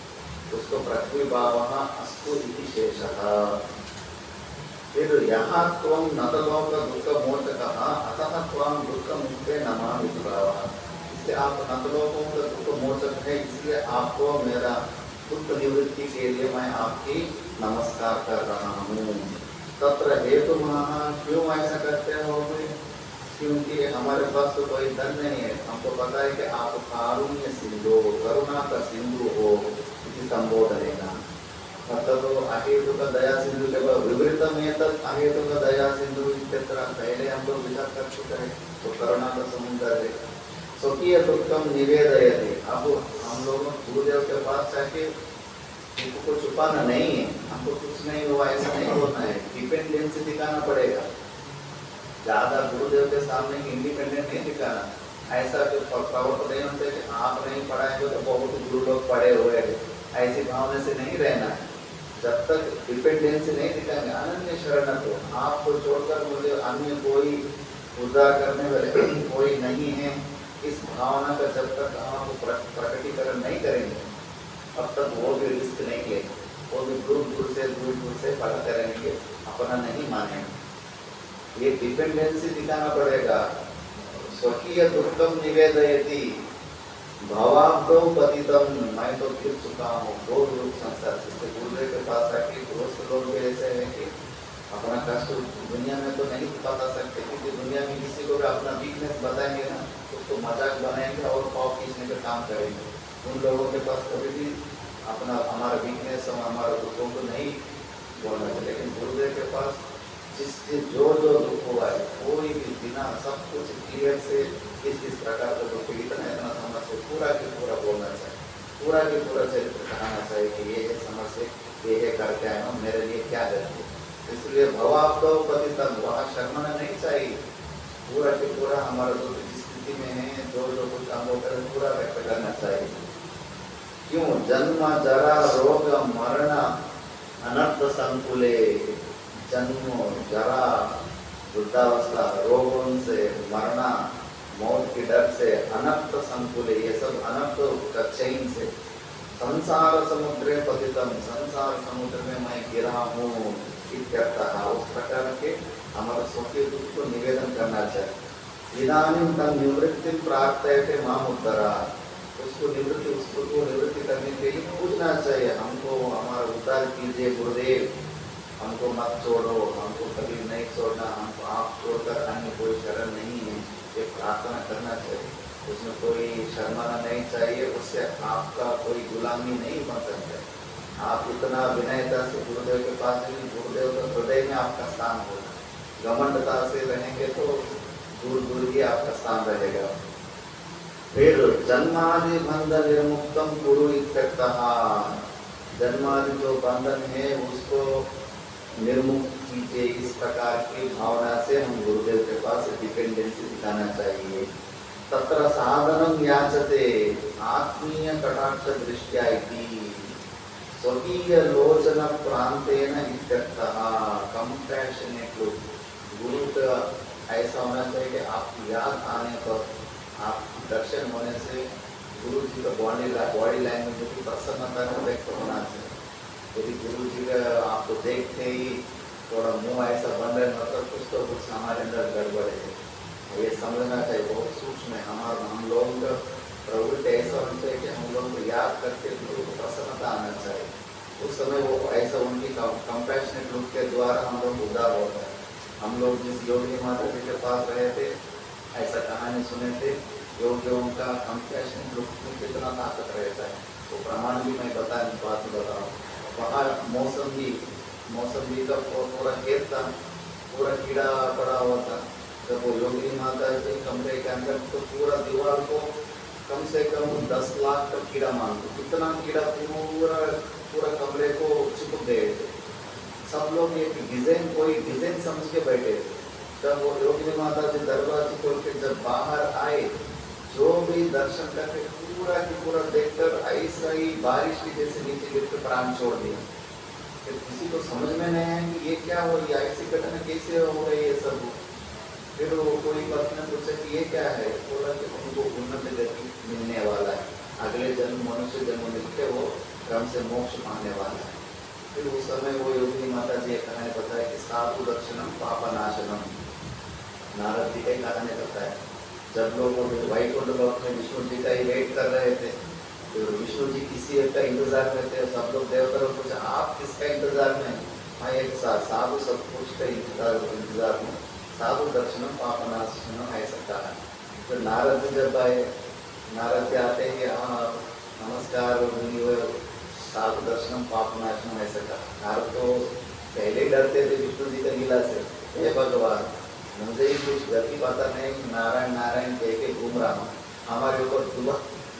A: उसको पृथ्वी भावः अस्तु इति शेषः। फिर यहाँ त्वं नतलोक दुःख मोचकः अतः त्वां दुःख मुक्ते नमामि भावः। इसलिए आप नतलोकों का दुःख मोचक है, इसलिए आपको मेरा दुःख निवृत्ति के लिए मैं आपकी नमस्कार कर रहा हूँ। तत्र हेतु क्यों ऐसा करते हो? क्योंकि हमारे पास तो कोई धन नहीं है, हमको पता है कि आप कारुण्य सिंधु, करुणा का सिंधु हो, इसी संबोधनेन। मतलब अहेतु का दया सिंधु के बाद विवृत में तक अहेतु का दया सिंधु इत्यत्र पहले हम लोग विचार कर चुके हैं, तो करुणा का समुद्र है। स्वकीय दुःखम निवेदयते। अब हम लोग गुरुदेव के पास जाके हमको को छुपाना नहीं है, हमको कुछ नहीं हुआ ऐसा नहीं होना है, डिपेंडेंसी दिखाना पड़ेगा। ज्यादा गुरुदेव के सामने इंडिपेंडेंट नहीं दिखाना। ऐसा जो प्रवृत्ति नहीं होते कि आप नहीं पढ़ाएंगे तो बहुत गुरु लोग पढ़े हुए हैं, ऐसी भावना से नहीं रहना है। जब तक डिपेंडेंसी नहीं दिखाएंगे, अनन्य शरण को आपको छोड़कर मुझे अन्य कोई उद्धार करने वाले कोई नहीं है, इस भावना का जब तक आप प्रकटीकरण नहीं करेंगे अब तक वो भी रिस्क नहीं लेंगे, वो भी दूर दूर से पढ़ करेंगे, अपना नहीं मानेंगे। ये डिपेंडेंसी दिखाना पड़ेगा। स्वकीय दुर्गम निवेदयति भवाब्दो पतितम। मैं तो गिर चुका हूँ बहुत लोग संसार से। गुरुदेव के पास आके दोस्त लोग भी ऐसे हैं कि अपना कष्ट दुनिया में तो नहीं बता सकते, क्योंकि दुनिया में किसी को भी अपना वीकनेस बताएंगे ना, उसको मजाक बनाएंगे और पाव खींचने का काम करेंगे। उन लोगों के पास कभी भी अपना हमारा वीकनेस और हमारा दुखों को नहीं बोलना चाहिए। लेकिन गुरुदेव के पास जिससे जो दुख हुआ है कोई भी बिना सब कुछ क्लियर से किस प्रकार का दुख इतना समझ से पूरा की पूरा बोलना चाहिए, पूरा की पूरा चरित्र कहना चाहिए कि ये है समझ से, ये है करके आए हो, मेरे लिए क्या करते। इसलिए भवाब्दो पतितम, वहाँ शर्माना नहीं चाहिए, पूरा की पूरा हमारा दुख जिस स्थिति में है जो कुछ हम लोग करें पूरा व्यक्त करना चाहिए। क्यों? जन्म जरा रोग मरण अनर्थ संकुले। जन्म जरा वृद्धावस्था रोगों से, मरना मौत के डर से, अनर्थ संकुले ये सब अनर्थ का चैन से, संसार समुद्रे पतितम, संसार समुद्र में मैं गिरा हूँ इत्यर्थः। उस प्रकार के हमारा स्वकीय दुख को निवेदन करना चाहिए। इदानीं तम निवृत्ति प्रार्थयते माम उद्धरा। उसको निवृत्ति करने के लिए पूछना चाहिए, हमको हमारा उद्धार कीजिए गुरुदेव, हमको मत छोड़ो, हमको कभी नहीं छोड़ना, हमको आप छोड़कर अन्य कोई शरण नहीं है, ये प्रार्थना करना चाहिए। उसमें कोई शर्माना नहीं चाहिए, उससे आपका कोई गुलामी नहीं बन सकता। आप इतना विनयता से गुरुदेव के पास जाएंगे, गुरुदेव का हृदय में आपका स्थान होगा। घमंडता से रहेंगे तो दूर दूर ही आपका स्थान रहेगा। फिर जन्मादि बंधन निर्मुक्तम गुरु इत्यर्थः। जन्मादि जो बंधन है उसको निर्मुक्त कीजिए, इस प्रकार की भावना से हम गुरुदेव के पास डिपेंडेंसी दिखाना चाहिए। तत्र साधनं याचते आत्मीय कटाक्ष दृष्टिया इति स्वकीय लोचन प्रांतेन इत्यर्थः। कंपैशनेट लुक, गुरु का ऐसा होना चाहिए कि आपकी याद आने पर, आपकी दर्शन होने से गुरु जी का बॉडी लैंग्वेज की प्रसन्नता में व्यक्त होना चाहिए। यदि गुरु जी का आपको देखते ही थोड़ा मुंह ऐसा बन रहे मतलब कुछ तो कुछ हमारे अंदर गड़बड़ है, ये समझना चाहिए। बहुत सूक्ष्म है। हम लोगों का प्रवृत्ति ऐसा होना चाहिए कि हम लोगों को याद करके गुरु को प्रसन्नता आना चाहिए। उस समय वो ऐसा उनकी कंपैशनेट लुक के द्वारा हम लोग उदार होता है। हम लोग जिस योगी माता जी के पास रहे थे, ऐसा कहानी सुने थे, योगियों का कंपैशनेट लुक में कितना ताकत रहता है, वो प्रमाण भी मैं बात बताऊँ। वहाँ मौसम्बी का पूरा खेत था, पूरा कीड़ा पड़ा हुआ था, जब वो योगिनी माता के कमरे के अंदर तो पूरा दीवार को कम से कम 10 लाख का कीड़ा मान लो, इतना कीड़ा पूरा पूरा कमरे को चिपक गए थे। सब लोग एक डिजाइन, कोई डिजाइन समझ के बैठे थे। जब वो योगिनी माता जी दरवाजे खोल के जब बाहर आए, जो भी दर्शन करके पूरा की पूरा देखकर ऐसा ही बारिश की जैसे नीचे गिर के प्राण छोड़ दिया। फिर किसी को समझ में नहीं आया कि ये क्या हो रही है, ऐसी घटना कैसे हो रही है सब। फिर वो कोई बात ने पूछा कि ये क्या है, बोला कि उनको उन्नत गति मिलने वाला है, अगले जन्म मनुष्य जन्म मिलके वो क्रम से मोक्ष पाने वाला है। फिर उस समय वो योगिनी माता जी एक कहानी बताया कि साधु दर्शनम पाप नाशनम। नारद जी का ही कहानी बताया, जब लोग वैकुंठ लोक में विष्णु जी का ही वेट कर रहे थे, तो विष्णु जी किसी एक का इंतजार में थे। सब लोग देवता लोग पूछा आप किसका इंतजार में? मैं एक साधु सब कुछ का इंतजार में, साधु दर्शनम पापनाशनम ऐसा कहा। तो नारद जी जब आए, नारद जी आते ही हाँ नमस्कार साधु दर्शनम पापनाशनम ऐसा कहा। नारद तो पहले ही डरते थे विष्णु जी का लीला से, हे भगवान मुझे ही कुछ गति पता नहीं, नारायण नारायण कह के घूम रहा हूँ, हमारे ऊपर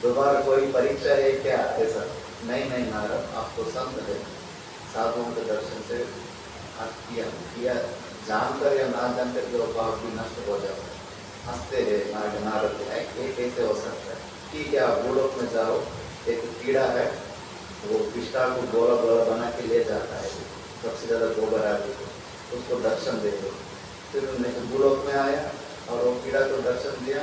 A: दोबारा कोई परीक्षा है क्या? ऐसा नहीं नहीं नारद, आप तो संत है, साधुओं के दर्शन से किया जानकर या ना जानकर जो पाप भी नष्ट हो जाता है। हंसते रहे नारद है, ये कैसे हो सकता है? ठीक है आप भूलोक में जाओ, एक कीड़ा है वो पिष्टा को गोला गोला बना के ले जाता है, सबसे ज्यादा गोबर आदि को, उसको दर्शन दे दो। फिर उन्हें भूलोक में आया और वो कीड़ा को दर्शन दिया,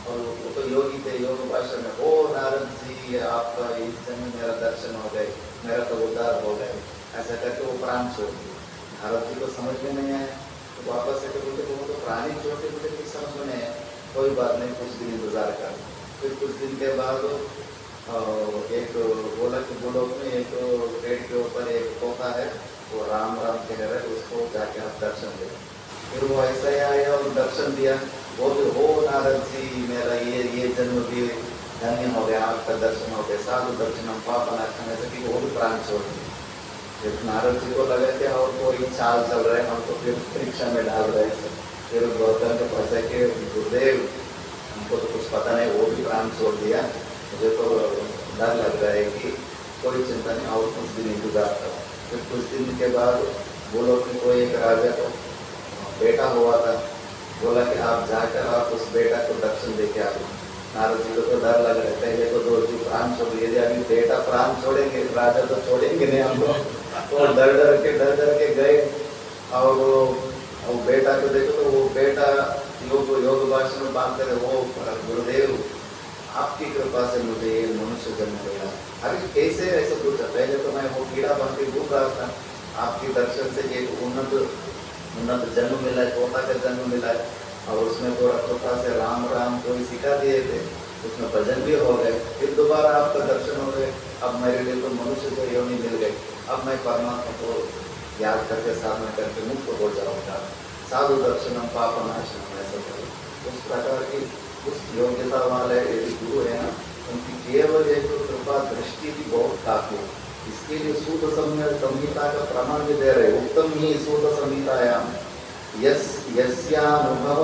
A: और वो तो योगी थे, योग भाषा में ओ नारद जी आपका इस जन्म मेरा दर्शन हो गए, मेरा तो उद्धार हो गए, ऐसा करके वो प्राण छोड़ दिए। नारद जी को समझ में नहीं आया, तो वापस से बोलते वो तो प्राणी छोड़ते मुझे कुछ समझ में नहीं आया, कोई बात नहीं कुछ दिन इंतजार कर। फिर कुछ दिन के बाद एक बोला कि भूलोक में एक पेड़ के ऊपर एक तोता है, वो राम राम कह रहा है, उसको जाके आप दर्शन दे। फिर वो ऐसा ही आया और दर्शन दिया, वो भी हो नारद जी मेरा ये जन्म भी धन्य हो गया, आपका दर्शन हो गया, साधु दर्शन पापनाशन ऐसे कि वो भी प्राण छोड़ दिए। फिर नारद जी को लगा कि और कोई चाल चल रहा है, हमको फिर परीक्षा में डाल रहे हैं। फिर गौतम के पास है कि गुरुदेव हमको तो कुछ पता नहीं, वो भी प्राण छोड़ दिया, मुझे तो डर लग रहा है कि कोई चिंता नहीं और कुछ दिन इंतजार करो। फिर कुछ दिन के बाद बोलो कि कोई एक राजा को बेटा हुआ था, बोला कि आप जाकर आप उस बेटा को दर्शन दे के आ गए। नारद जी को तो डर लग रहा है, पहले तो दो जी प्राण छोड़ दिए, अभी बेटा प्राण छोड़ेंगे, राजा तो छोड़ेंगे नहीं हम लोग। तो डर डर के गए और वो बेटा को देखो तो वो बेटा योग भाषण में बात करे, वो गुरुदेव आपकी कृपा से मुझे ये मनुष्य जन्म मिला। अरे कैसे ऐसा पूछा? पहले तो मैं वो कीड़ा बन के घूम रहा था, आपके दर्शन से एक उन्नत जन्म मिला है, तोता का जन्म मिला है, और उसमें थोड़ा तोता से राम राम को ही सिखा दिए थे, उसमें भजन भी हो गए। फिर दोबारा आपका दर्शन हो गए, अब मेरे लिए तो मनुष्य को योनि मिल गई, अब मैं परमात्मा को याद करके साधना करके मुक्त हो जाऊँगा। साधु दर्शनम पापनाशनम ऐसा करो। उस प्रकार की उस योग्यता वाले यदि गुरु है ना, उनकी केवल एक कृपा दृष्टि भी बहुत काफी है। इसके लिए सूत संहिता का प्रमाण भी दे रहे, उत्तम ही सूत संहितायाम यस्यानुभव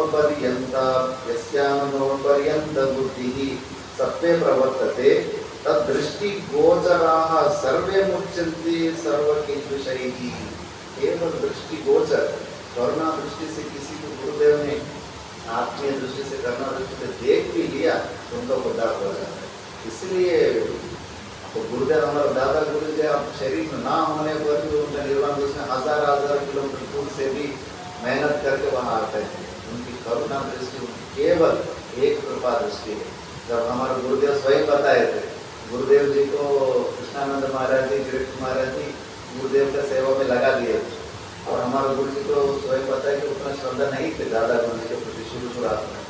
A: पर्यंत बुद्धि सत्वे प्रवर्तते तदृष्टि गोचराः सर्वे मुच्यन्ते सर्वकिल्बिषैः। केवल दृष्टि गोचर, करुणा दृष्टि से किसी को गुरुदेव ने आत्मीय दृष्टि से, करुणा दृष्टि से देख भी लिया तो उनका उद्धार हो जाता है। इसलिए तो गुरुदेव हमारे दादा गुरु जी आप शरीर में ना होने पर भी उनका निर्वाण उसमें हजार किलोमीटर दूर से भी मेहनत करके वहाँ आते हैं। उनकी करुणा दृष्टि केवल एक कृपा दृष्टि है। जब हमारे गुरुदेव स्वयं बताए थे, गुरुदेव जी को कृष्णानंद महाराज जी, गिरीश महाराज जी गुरुदेव का सेवा में लगा दिए, और हमारे गुरु जी को स्वयं बताया कि उतना श्रद्धा नहीं थे दादा गुरु जी के प्रति शुरुआत में।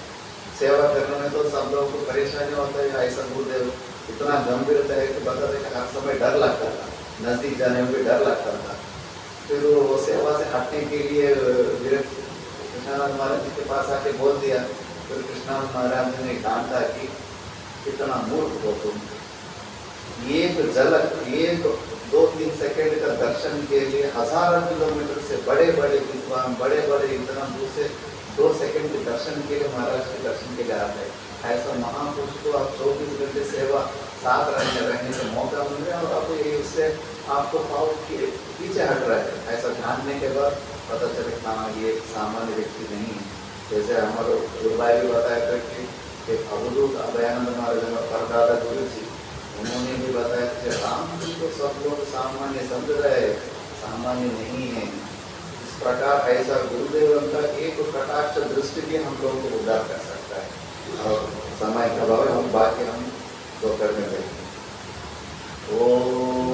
A: सेवा करने में तो सब लोगों को परेशानी होता है, ऐसा गुरुदेव इतना गंभीर है कि बताते कि हर समय डर लगता था, नजदीक जाने में भी डर लगता था। फिर वो सेवा से हटने के लिए कृष्णानंद महाराज जी के पास आके बोल दिया। फिर कृष्णानंद महाराज जी ने डांटा कि कितना मूर्ख हो तुम, एक झलक, एक 2-3 सेकंड का दर्शन के लिए हजारों किलोमीटर से बड़े बड़े विद्वान, बड़े बड़े इतना दूर से 2 सेकंड के दर्शन के लिए, महाराज के दर्शन के लिए आते हैं। ऐसा महापुरुष को आप 24 घंटे सेवा साथ रहने से मौका मिल रहा है और आप ये उससे आपको पाव के पीछे हट रहा है। ऐसा जानने के बाद पता चले हाँ ये सामान्य व्यक्ति नहीं है। जैसे हमारे गुरुभाई भी बताया था कि अवधूत अभयानंद महाराज परदादा गुरु जी, उन्होंने भी बताया कि राम जी को सब लोग सामान्य समझ रहे, सामान्य नहीं है। इस प्रकार ऐसा गुरुदेव का एक कटाक्ष दृष्टि भी हम लोगों को उद्धार कर सकता है। और समय का अभाव हम बाकी हम दोपहर में देखें। ओम